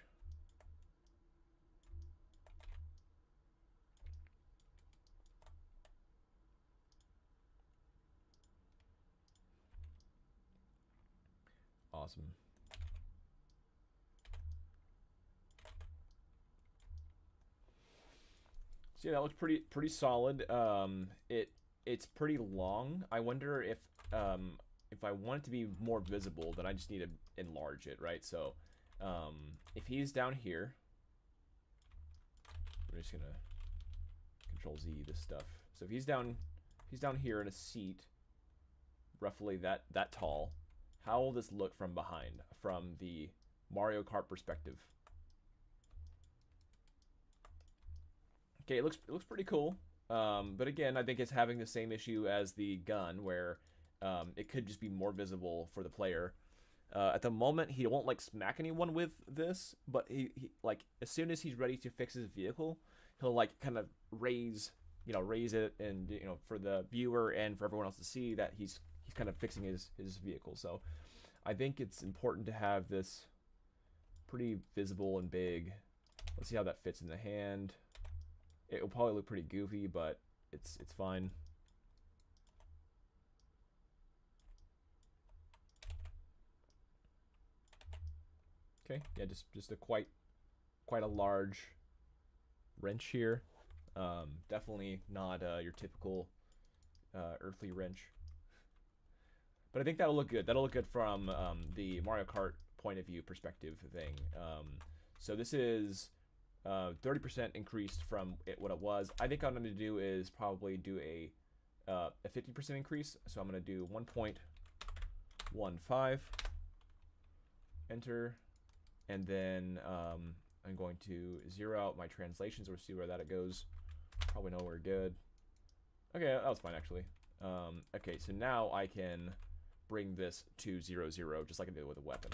awesome. So yeah, that looks pretty solid. It's pretty long. I wonder if I want it to be more visible, then I just need to enlarge it, right? So if he's down here, we're just gonna Control Z this stuff. So if he's down here in a seat, roughly that tall, how will this look from behind, from the Mario Kart perspective? Okay, it looks pretty cool. But again, I think it's having the same issue as the gun, where it could just be more visible for the player. At the moment, he won't like smack anyone with this, but he like as soon as he's ready to fix his vehicle, he'll like kind of raise it, and for the viewer and for everyone else to see that he's kind of fixing his vehicle. So I think it's important to have this pretty visible and big. Let's see how that fits in the hand. It will probably look pretty goofy, but it's fine. Okay, yeah, just a quite a large wrench here. Definitely not your typical earthly wrench. But I think that'll look good. That'll look good from the Mario Kart point of view perspective thing. So this is 30% increased from what it was. I think what I'm going to do is probably do a 50% increase. So I'm going to do 1.15, enter, and then I'm going to zero out my translations. We'll see where that goes. Probably nowhere good. Okay, that was fine actually. Okay, so now I can bring this to 0, 0, just like I did with a weapon.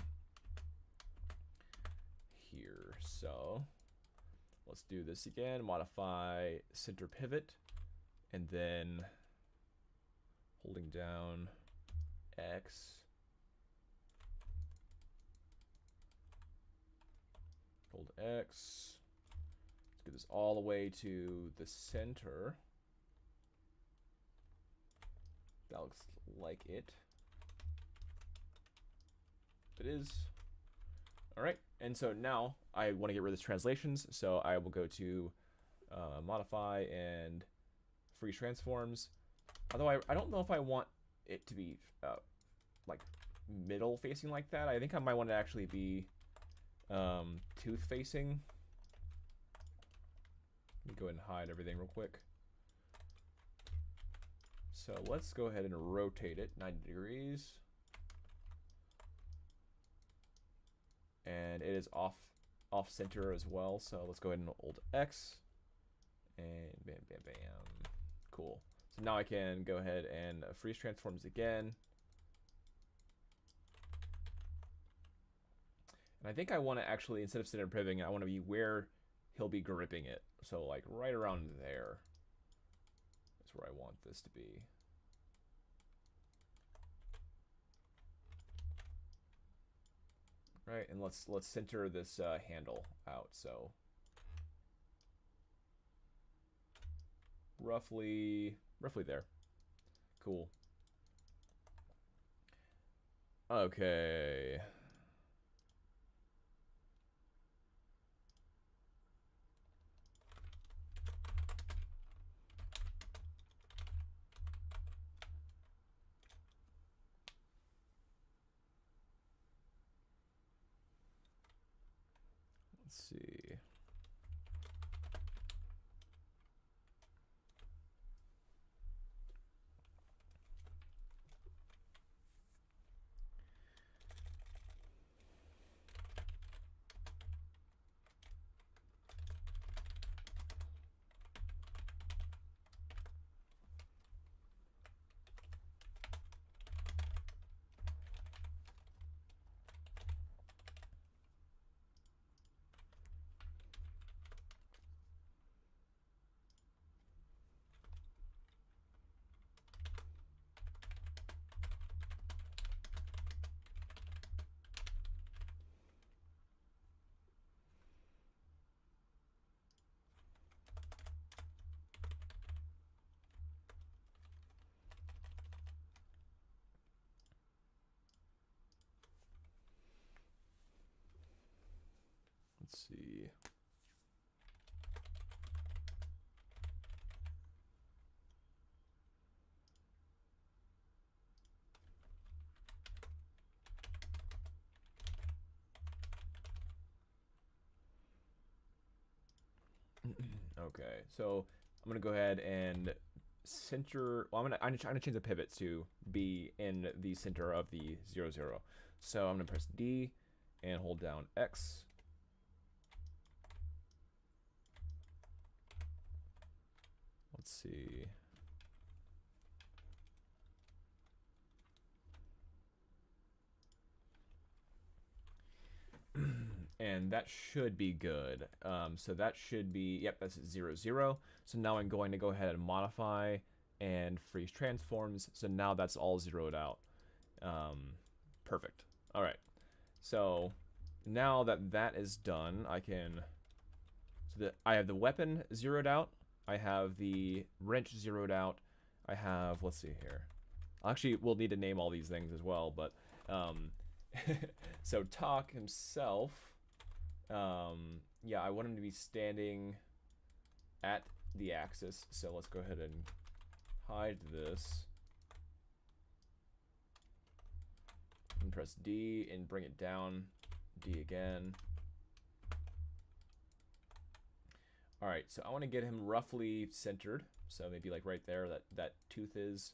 Here, so let's do this again. Modify center pivot, and then holding down X. Hold X. Let's get this all the way to the center. That looks like it. It is. All right, and so now I want to get rid of this translations, so I will go to modify and freeze transforms. Although I don't know if I want it to be like middle facing like that. I think I might want to actually be tooth facing. Let me go ahead and hide everything real quick. So let's go ahead and rotate it 90 degrees. And it is off center as well, so let's go ahead and hold X, and bam, bam, bam. Cool. So now I can go ahead and freeze transforms again. And I think I want to actually, instead of center pivoting, I want to be where he'll be gripping it. So like right around there is where I want this to be. Right, and let's center this handle out. So roughly there. Cool. Okay. Let's see. Let's see. Okay, so I'm gonna go ahead and center. Well, I'm gonna change the pivot to be in the center of the 0, 0. So I'm gonna press D and hold down X. Let's see. And that should be good. So that should be, yep, that's 0, 0. So now I'm going to go ahead and modify and freeze transforms. So now that's all zeroed out. Perfect. All right. So now that that is done, I can, so that I have the weapon zeroed out. I have the wrench zeroed out. I have, let's see here. Actually, we'll need to name all these things as well, but so Talk himself, yeah, I want him to be standing at the axis. So let's go ahead and hide this. And press D and bring it down. D again. All right, so I want to get him roughly centered. So maybe like right there, that tooth is.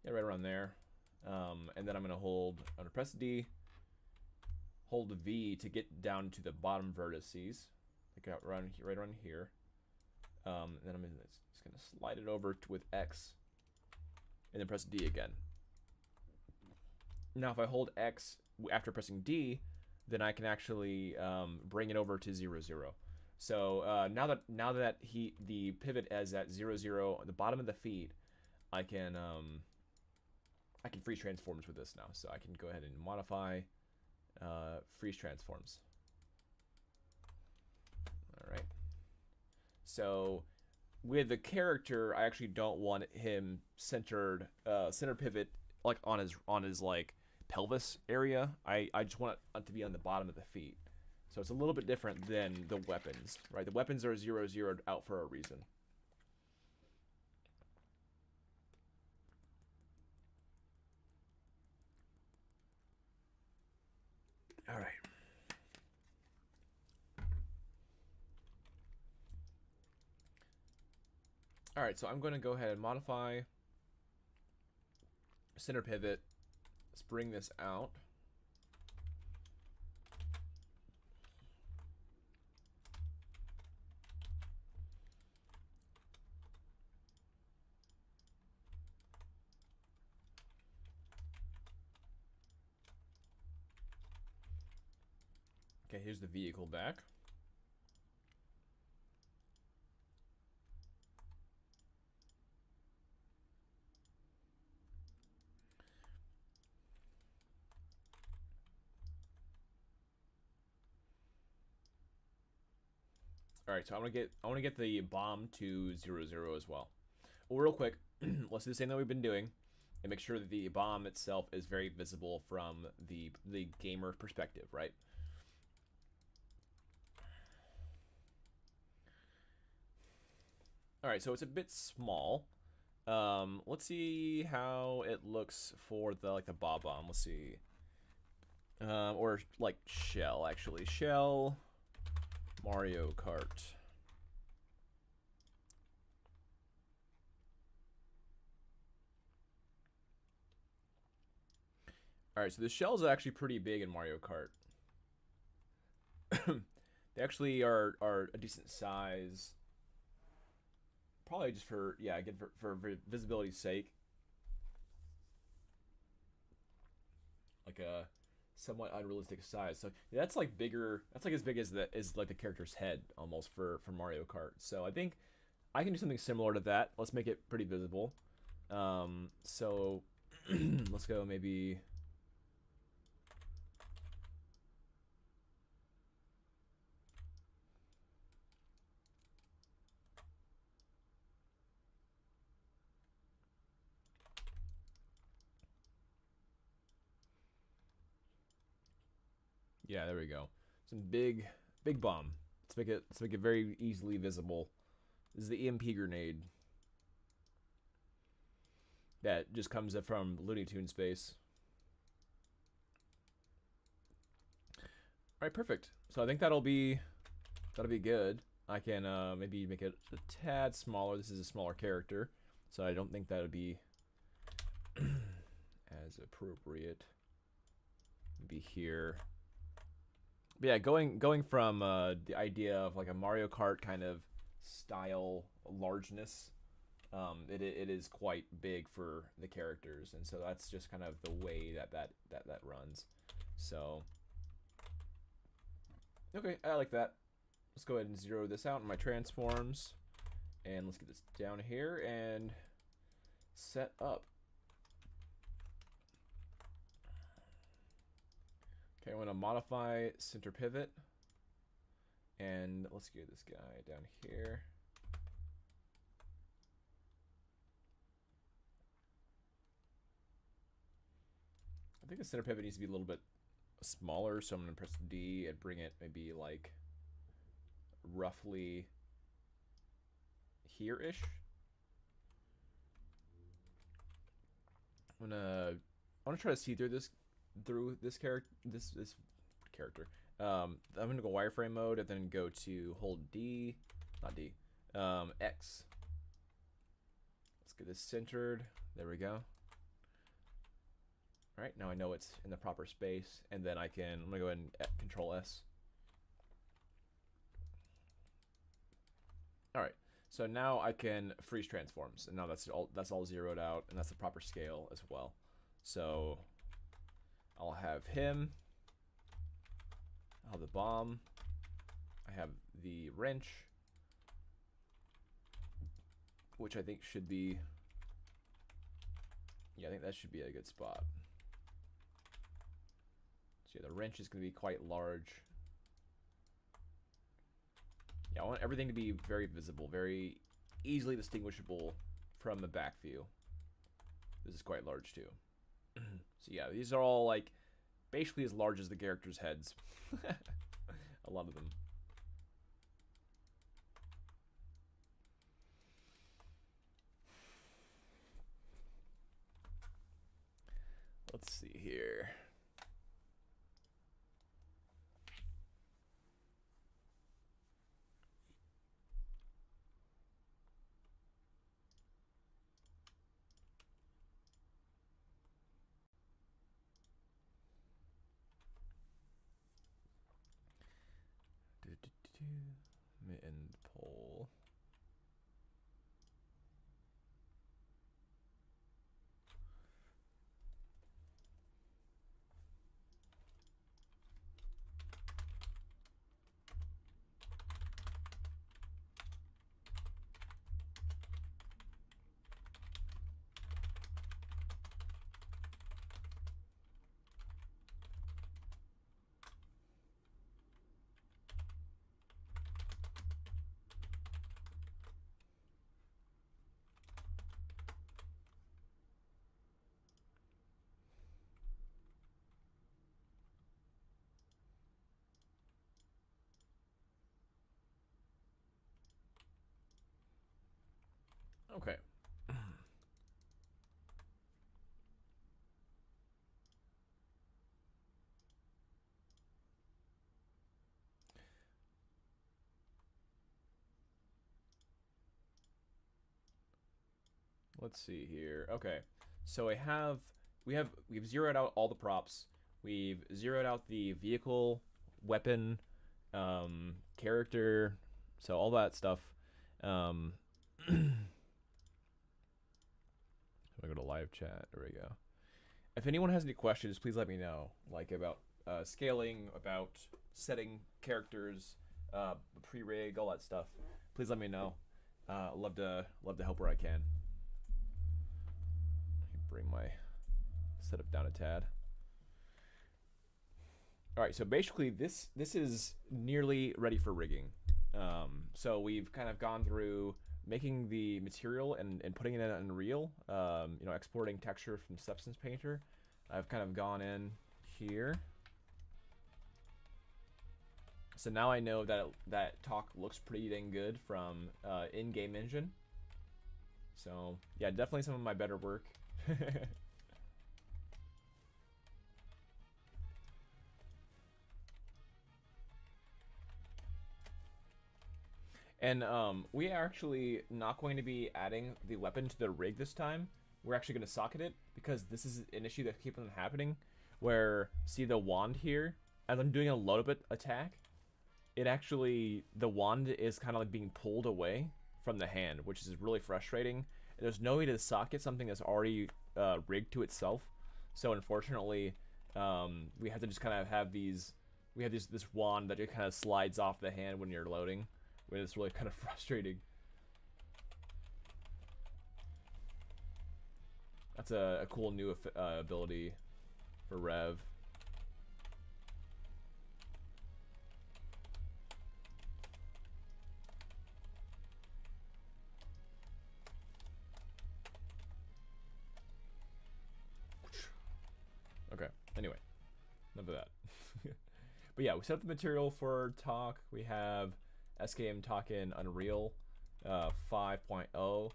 Yeah, right around there. And then I'm gonna press D, hold V to get down to the bottom vertices, like right around here. And then I'm just gonna slide it over with X, and then press D again. Now, if I hold X after pressing D, then I can actually bring it over to 0, 0. So now that the pivot is at 0, 0 at the bottom of the feet, I can freeze transforms with this now. So I can go ahead and modify freeze transforms. All right. So with the character, I actually don't want him centered center pivot like on his like pelvis area. I just want it to be on the bottom of the feet. So it's a little bit different than the weapons, right? The weapons are 0, 0 out for a reason. All right. All right, so I'm going to go ahead and modify center pivot. Let's bring this out. Okay, here's the vehicle back. All right, so I want to get the bomb to 0, 0 as well. Well, real quick, let's do the same that we've been doing, and make sure that the bomb itself is very visible from the gamer perspective, right? All right, so it's a bit small. Let's see how it looks for the bob bomb. Let's see, or like shell actually. Shell Mario Kart. All right, so the shells are actually pretty big in Mario Kart. They actually are a decent size. Probably just for, yeah, again, for visibility's sake. Like a somewhat unrealistic size. So yeah, that's like bigger. That's like as big as like the character's head almost for Mario Kart. So I think I can do something similar to that. Let's make it pretty visible. So let's go maybe. Yeah, there we go. Some big bomb. Let's make it very easily visible. This is the EMP grenade that just comes up from Looney Tunes space. All right, perfect. So I think that'll be good. I can maybe make it a tad smaller. This is a smaller character, so I don't think that would be as appropriate. Maybe here. But yeah, going from the idea of like a Mario Kart kind of style largeness, it is quite big for the characters, and so that's just kind of the way that runs. So okay, I like that. Let's go ahead and zero this out in my transforms, and let's get this down here and set up. Okay, I want to modify center pivot, and let's get this guy down here. I think the center pivot needs to be a little bit smaller, so I'm going to press D and bring it maybe like roughly here-ish. I want to try to see through this character. I'm gonna go wireframe mode and then go to hold D, not D, X. Let's get this centered. There we go. All right, now I know it's in the proper space, and then I'm gonna go ahead and Control S. All right, so now I can freeze transforms, and now that's all zeroed out, and that's the proper scale as well. So I'll have him. I'll have the bomb. I have the wrench, which I think should be. Yeah, I think that should be a good spot. So yeah, the wrench is going to be quite large. Yeah, I want everything to be very visible, very easily distinguishable from the back view. This is quite large too. So yeah, these are all like basically as large as the characters' heads. A lot of them. Let's see here. End pole. Okay. Let's see here. Okay. So we've zeroed out all the props. We've zeroed out the vehicle, weapon, character, so all that stuff. I go to live chat. There we go. If anyone has any questions, please let me know. Like about scaling, about setting characters, pre-rig, all that stuff. Please let me know. Love to help where I can. Bring my setup down a tad. All right, so basically this is nearly ready for rigging. So we've kind of gone through making the material and putting it in Unreal, exporting texture from Substance Painter. I've kind of gone in here So now I know that that talk looks pretty dang good from in-game engine. So yeah, definitely some of my better work. And we are actually not going to be adding the weapon to the rig this time. We're actually going to socket it because this is an issue that keeps on happening. Where, see the wand here? As I'm doing a load up attack, it actually, the wand is kind of like being pulled away from the hand, which is really frustrating. And there's no way to socket something that's already rigged to itself. So unfortunately, we have to just kind of have these, we have this wand that just kind of slides off the hand when you're loading. It's really kind of frustrating. That's a cool new ability for Rev. Okay, anyway, enough of that. But yeah, we set up the material for talk. We have SKM talk in Unreal 5.0.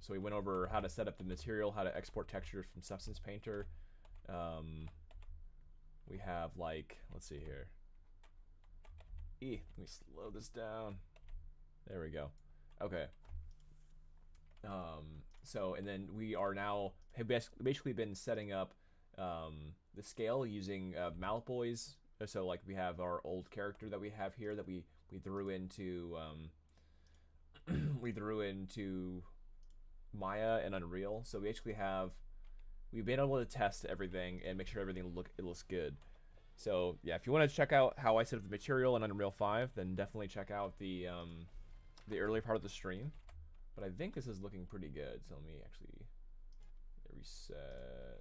So we went over how to set up the material, how to export textures from Substance Painter. We have like, let's see here. Let me slow this down. There we go. Okay. So, and then we are now, have basically been setting up the scale using Malboys. So like we have our old character that we have here that we threw into we threw into Maya and Unreal. So we actually have, we've been able to test everything and make sure everything looks good. So yeah, if you want to check out how I set up the material in Unreal 5, then definitely check out the early part of the stream. But I think this is looking pretty good. So let me actually reset.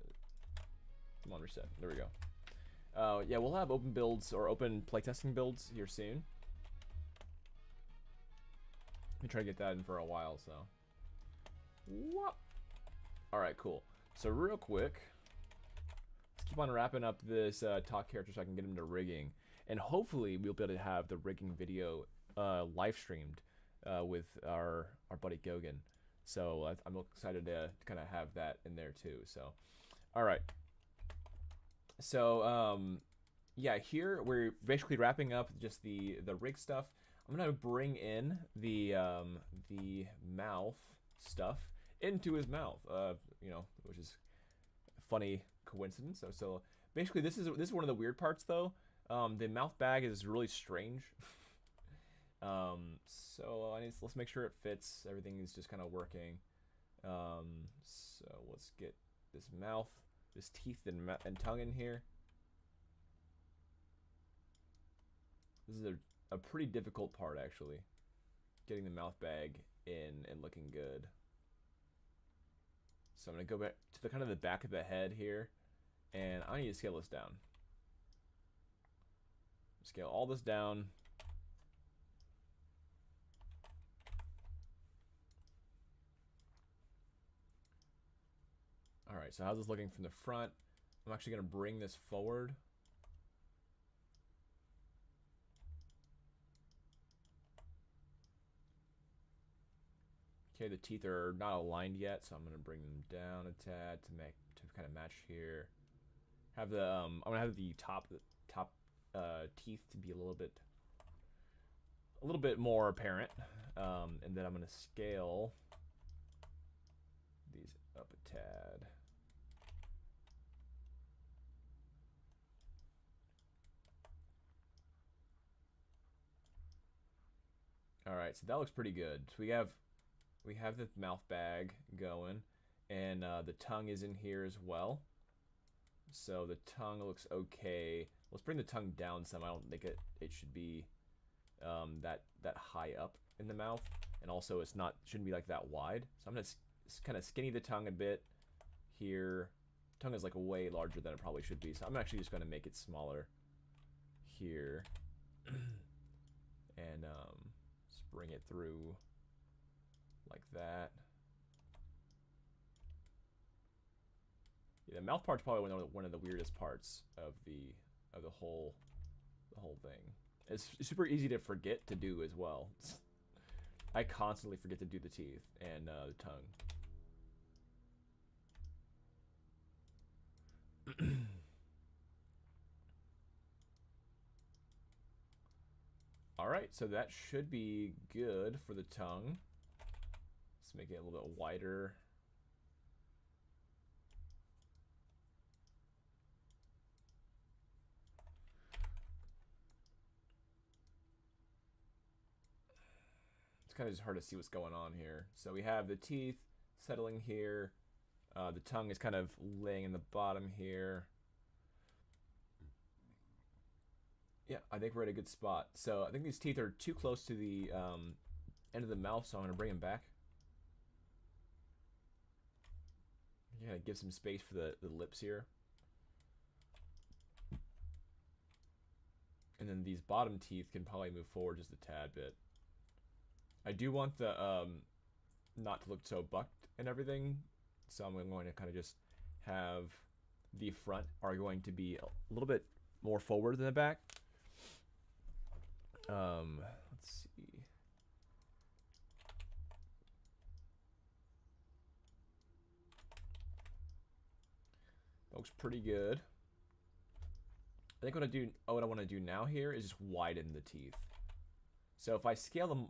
Come on, reset. There we go. Yeah, we'll have open builds or open playtesting builds here soon. We try to get that in for a while, so. What? All right, cool. So real quick, let's keep on wrapping up this talk character so I can get him to rigging, and hopefully we'll be able to have the rigging video live streamed with our buddy Gogan. So I'm excited to kind of have that in there too. So, all right. So yeah, here we're basically wrapping up just the rig stuff. I'm gonna bring in the mouth stuff into his mouth. You know, which is a funny coincidence. So basically, this is one of the weird parts though. The mouth bag is really strange. So let's make sure it fits. Everything is just kind of working. So let's get this mouth, this teeth and tongue in here. This is a pretty difficult part actually, getting the mouth bag in and looking good. So I'm gonna go back to the kind of the back of the head here, and I need to scale this down. Scale all this down. All right, so how's this looking from the front? I'm actually gonna bring this forward. Okay, the teeth are not aligned yet, so I'm gonna bring them down a tad to kind of match here. Have the I'm gonna have the top teeth to be a little bit more apparent, and then I'm gonna scale these up a tad. All right, so that looks pretty good. So we have the mouth bag going, and the tongue is in here as well. So the tongue looks okay. Let's bring the tongue down some. I don't think it should be that high up in the mouth, and also shouldn't be like that wide. So I'm gonna kind of skinny the tongue a bit here. Tongue is like way larger than it probably should be, so I'm actually just gonna make it smaller here, and just bring it through like that. Yeah, the mouth part's probably one of the weirdest parts of the whole the whole thing. It's super easy to forget to do as well. I constantly forget to do the teeth and the tongue. Alright, so that should be good for the tongue. Let's make it a little bit wider. It's kind of just hard to see what's going on here. So we have the teeth settling here. The tongue is kind of laying in the bottom here. Yeah, I think we're at a good spot. So I think these teeth are too close to the end of the mouth, so I'm going to bring them back. Yeah, give some space for the lips here. And then these bottom teeth can probably move forward just a tad bit. I do want the not to look so bucked and everything, so I'm going to kind of just have the front are going to be a little bit more forward than the back. Let's see. That looks pretty good. I think what I want to do now here is just widen the teeth. So if I scale them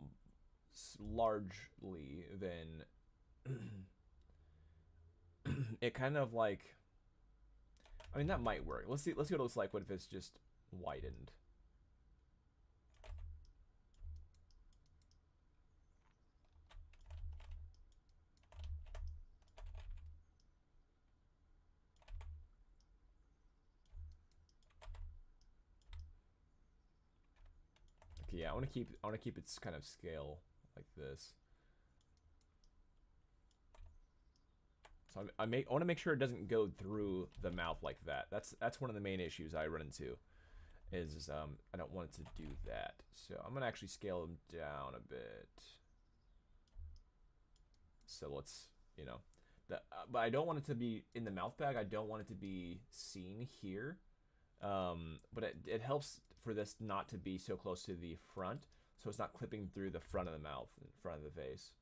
largely, then it kind of like, I mean, that might work. Let's see what it looks like. What if it's just widened? Okay, yeah, I want to keep its kind of scale like this. So I want to make sure it doesn't go through the mouth like that. That's one of the main issues I run into. Is I don't want it to do that. So I'm gonna actually scale them down a bit. So let's, you know, but I don't want it to be in the mouth bag. I don't want it to be seen here. But it helps for this not to be so close to the front, so it's not clipping through the front of the mouth, in front of the face.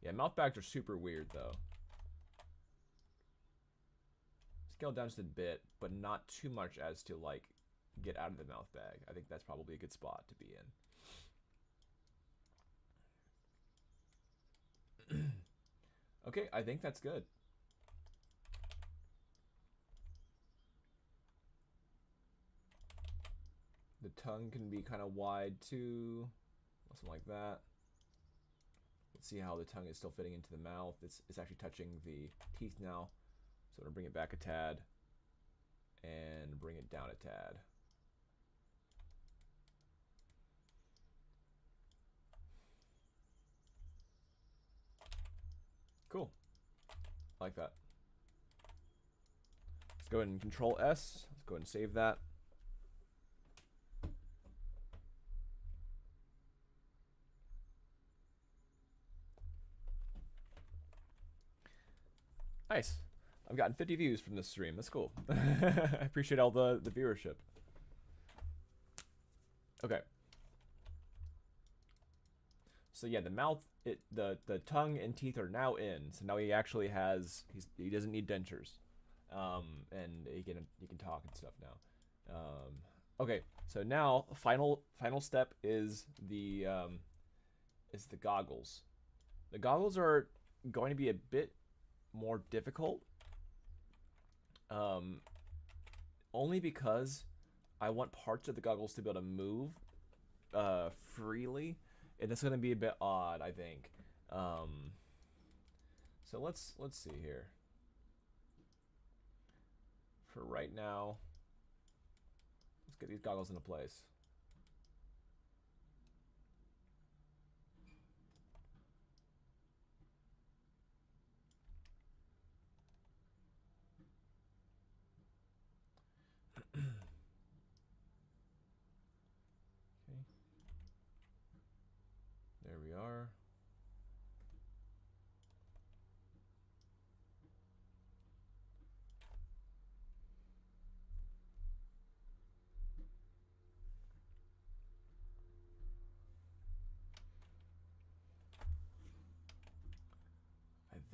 Yeah, mouth bags are super weird though. Scale down just a bit, but not too much as to like get out of the mouth bag. I think that's probably a good spot to be in. Okay, I think that's good. The tongue can be kind of wide too, something like that. Let's see how the tongue is still fitting into the mouth. It's actually touching the teeth now. So I'm gonna bring it back a tad and bring it down a tad. Cool. I like that. Let's go ahead and Control S. Let's go ahead and save that. Nice. I've gotten 50 views from this stream. That's cool. I appreciate all the viewership. Okay. So yeah, the mouth, the tongue and teeth are now in. So now he actually has, he doesn't need dentures, and he can talk and stuff now. Okay, so now final step is the goggles. The goggles are going to be a bit more difficult, only because I want parts of the goggles to be able to move freely, and that's going to be a bit odd, I think. So let's see here. For right now, let's get these goggles into place. There we are.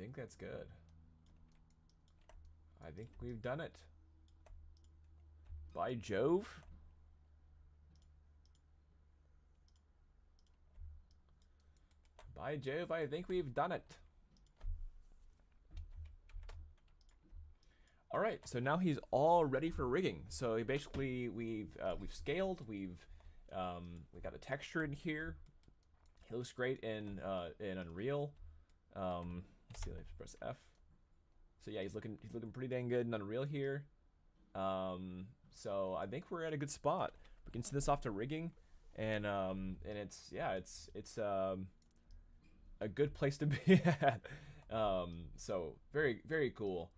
think that's good. I think we've done it. By Jove. By Jove, I think we've done it. All right, so now he's all ready for rigging. So basically, we've scaled, we got a texture in here. He looks great in Unreal. Let's see, let's press F. So yeah, he's looking pretty dang good in Unreal here. So I think we're at a good spot. We can send this off to rigging, and it's a good place to be at. So very cool.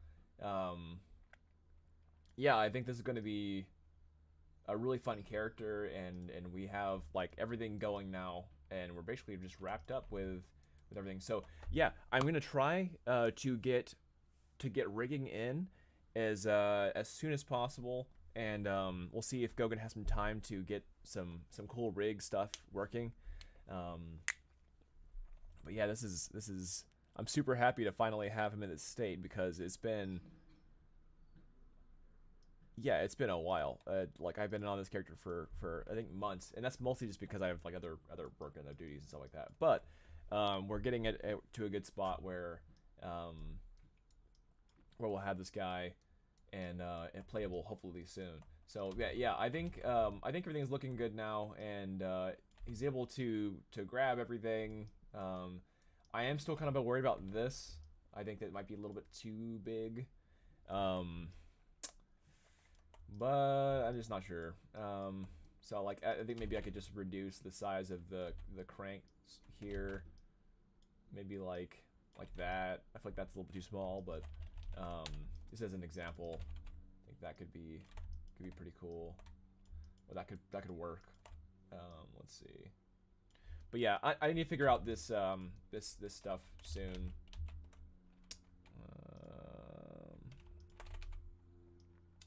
Yeah, I think this is going to be a really fun character, and we have like everything going now, and we're basically just wrapped up with everything. So yeah, I'm gonna try to get rigging in as soon as possible, and we'll see if Gogan has some time to get some cool rig stuff working. But yeah, this is I'm super happy to finally have him in this state, because it's been a while. Like I've been on this character for I think months, and that's mostly just because I have like other work and other duties and stuff like that. But we're getting it to a good spot where we'll have this guy and playable hopefully soon. So yeah, I think everything's looking good now, and he's able to grab everything. I am still kind of worried about this. I think that it might be a little bit too big. But I'm just not sure. So like I think maybe I could just reduce the size of the cranks here. Maybe like that. I feel like that's a little bit too small, but just as an example, I think that could be pretty cool. Well, that could work. Let's see. But yeah, I need to figure out this this stuff soon.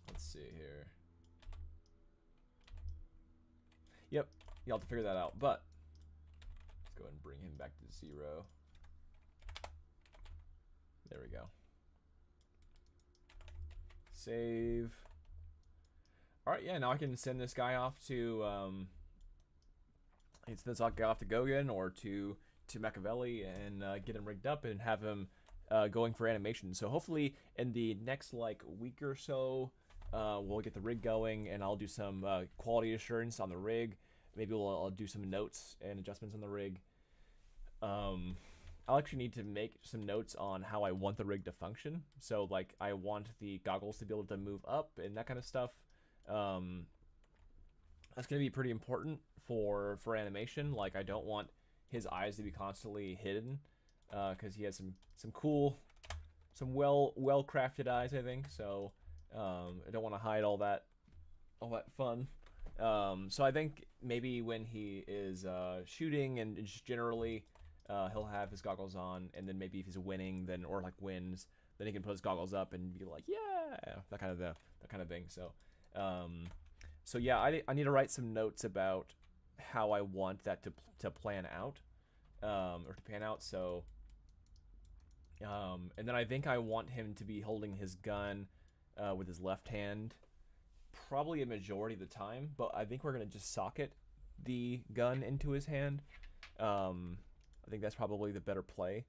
Let's see here. Yep, you'll have to figure that out. But let's go ahead and bring him back to 0. There we go. Save. All right, yeah. Now I can send this guy off to send this guy off to Gogan or to Machiavelli, and get him rigged up and have him going for animation. So hopefully in the next like week or so, we'll get the rig going, and I'll do some quality assurance on the rig. Maybe I'll do some notes and adjustments on the rig. I'll actually need to make some notes on how I want the rig to function. So like I want the goggles to be able to move up and that kind of stuff. That's going to be pretty important for animation. Like I don't want his eyes to be constantly hidden, because he has some cool, some well crafted eyes, I think. So I don't want to hide all that fun. So I think maybe when he is shooting and just generally, he'll have his goggles on, and then maybe if he's winning, then or like wins, then he can put his goggles up and be like, yeah, that kind of thing. So, so yeah, I need to write some notes about how I want that to plan out, or to pan out. So, and then I think I want him to be holding his gun with his left hand, probably a majority of the time. But I think we're gonna just socket the gun into his hand. I think that's probably the better play.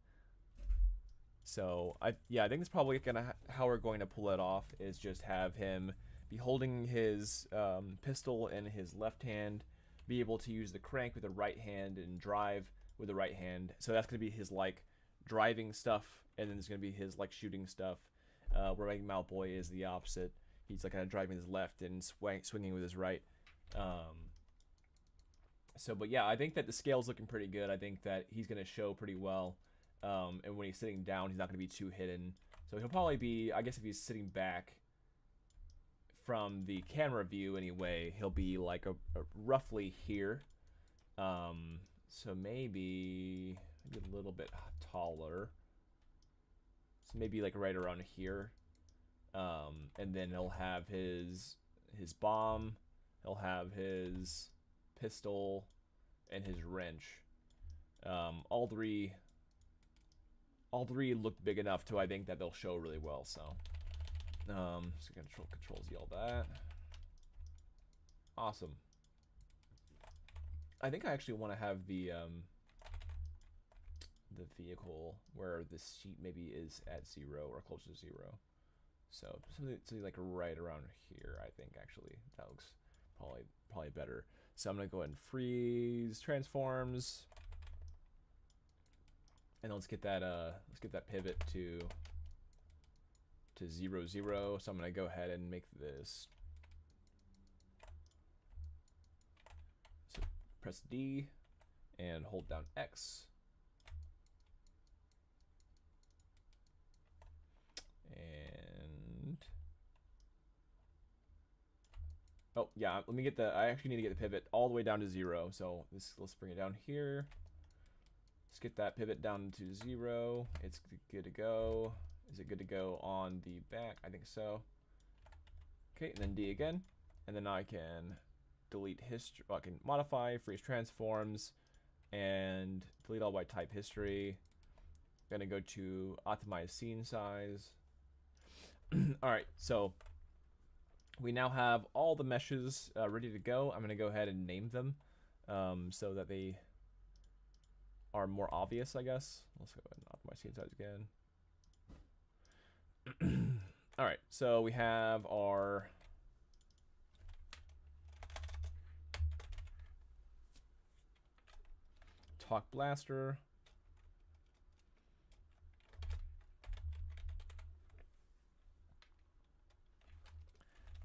So I think that's probably how we're going to pull it off, is just have him be holding his pistol in his left hand, be able to use the crank with the right hand and drive with the right hand. So that's going to be his like driving stuff, and then there's going to be his like shooting stuff. Where like Malboy is the opposite. He's like kind of driving his left and swinging with his right. So, but yeah, I think that the scale's looking pretty good. I think that he's going to show pretty well. And when he's sitting down, he's not going to be too hidden. So he'll probably be, I guess if he's sitting back from the camera view anyway, he'll be like a roughly here. So maybe a little bit taller. So maybe like right around here. And then he'll have his bomb. He'll have his pistol and his wrench. All three all three look big enough to I think that they'll show really well. So, so control Z all that. Awesome. I think I actually want to have the vehicle where the seat maybe is at 0 or close to 0. So something like right around here. I think actually that looks probably better. So I'm gonna go ahead and freeze transforms, and let's get that pivot to 0 0. So I'm gonna go ahead and make this. So press D and hold down X. And oh yeah, let me get the. I actually need to get the pivot all the way down to 0. So let's bring it down here. Let's get that pivot down to 0. It's good to go. Is it good to go on the back? I think so. Okay, and then D again, and then I can delete history. I can modify, freeze transforms, and delete all by type history. I'm gonna go to optimize scene size. All right, so we now have all the meshes ready to go. I'm going to go ahead and name them so that they are more obvious, I guess. Let's go ahead and optimize scene size again. All right, so we have our Talk Blaster.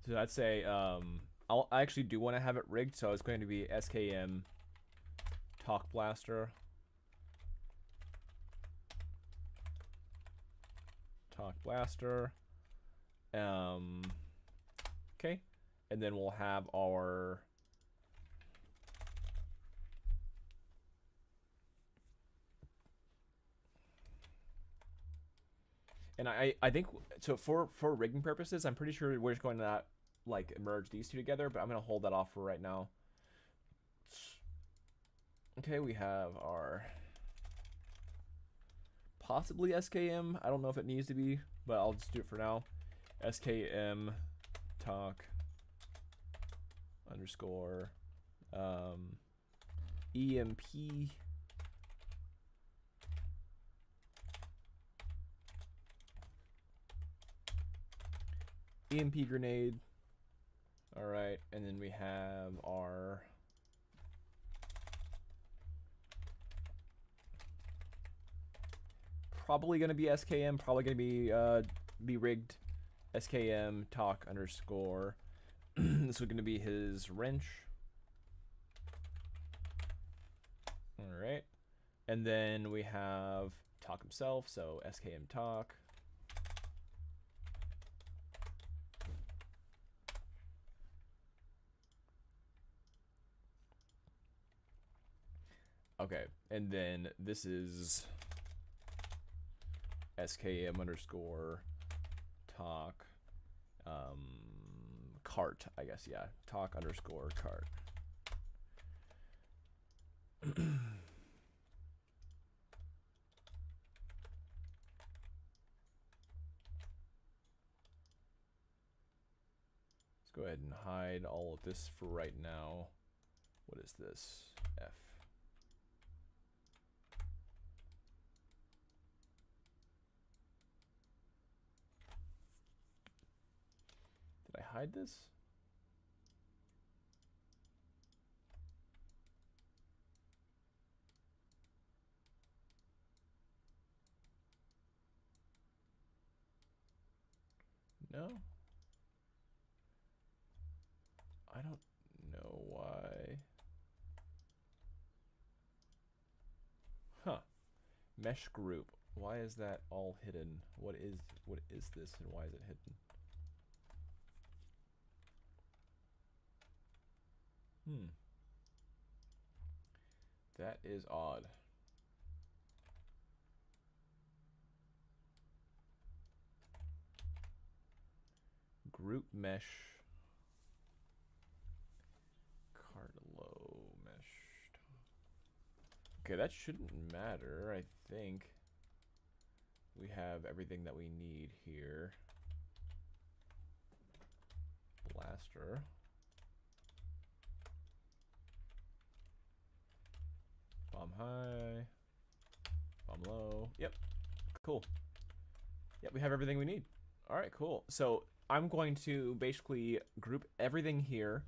So I'd say I actually do want to have it rigged, so it's going to be SKM Talk Blaster. Talk Blaster. Okay, and then we'll have our and I think so for rigging purposes, I'm pretty sure we're just going to like merge these two together, but I'm gonna hold that off for right now. Okay, we have our possibly SKM. I don't know if it needs to be, but I'll just do it for now. SKM talk underscore EMP EMP grenade. All right, and then we have our probably gonna be SKM, probably gonna be rigged SKM talk underscore. This is gonna be his wrench. All right, and then we have talk himself, so SKM talk. Okay, and then this is SKM underscore talk cart, I guess, yeah. Talk underscore cart. Let's go ahead and hide all of this for right now. What is this? F. Did I hide this? No? I don't know why. Huh. Mesh group. Why is that all hidden? What is this and why is it hidden? That is odd. Group mesh. Cartlow mesh. Okay, that shouldn't matter, I think. we have everything that we need here. Blaster. Bomb high. Bomb low. Yep. Cool. Yep, we have everything we need. All right, cool. So I'm going to basically group everything here.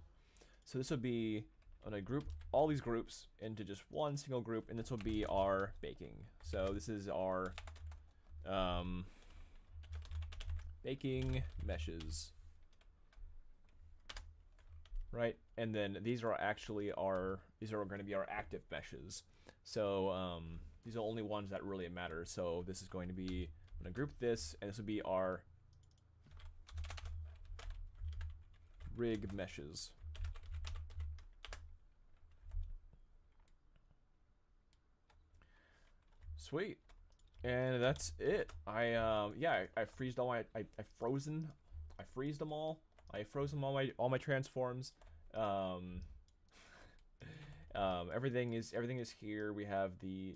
So this would be, I'm going to group all these groups into just one single group, and this will be our baking. So this is our baking meshes. Right, and then these are actually these are going to be our active meshes. So these are the only ones that really matter. So this is going to be, I'm going to group this, and this will be our rig meshes. Sweet, and that's it. Yeah, I freezed all my I freezed them all. I froze them all my transforms. Um, everything is here. We have the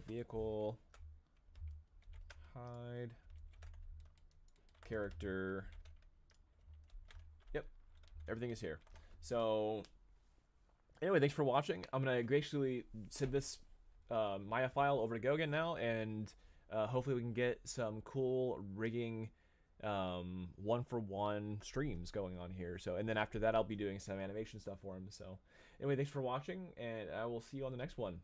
vehicle, hide, character. Yep, everything is here. So anyway, thanks for watching. I'm gonna graciously send this Maya file over to Gogan now, and hopefully we can get some cool rigging one-for-one streams going on here. So, and then after that, I'll be doing some animation stuff for him. So anyway, thanks for watching, and I will see you on the next one.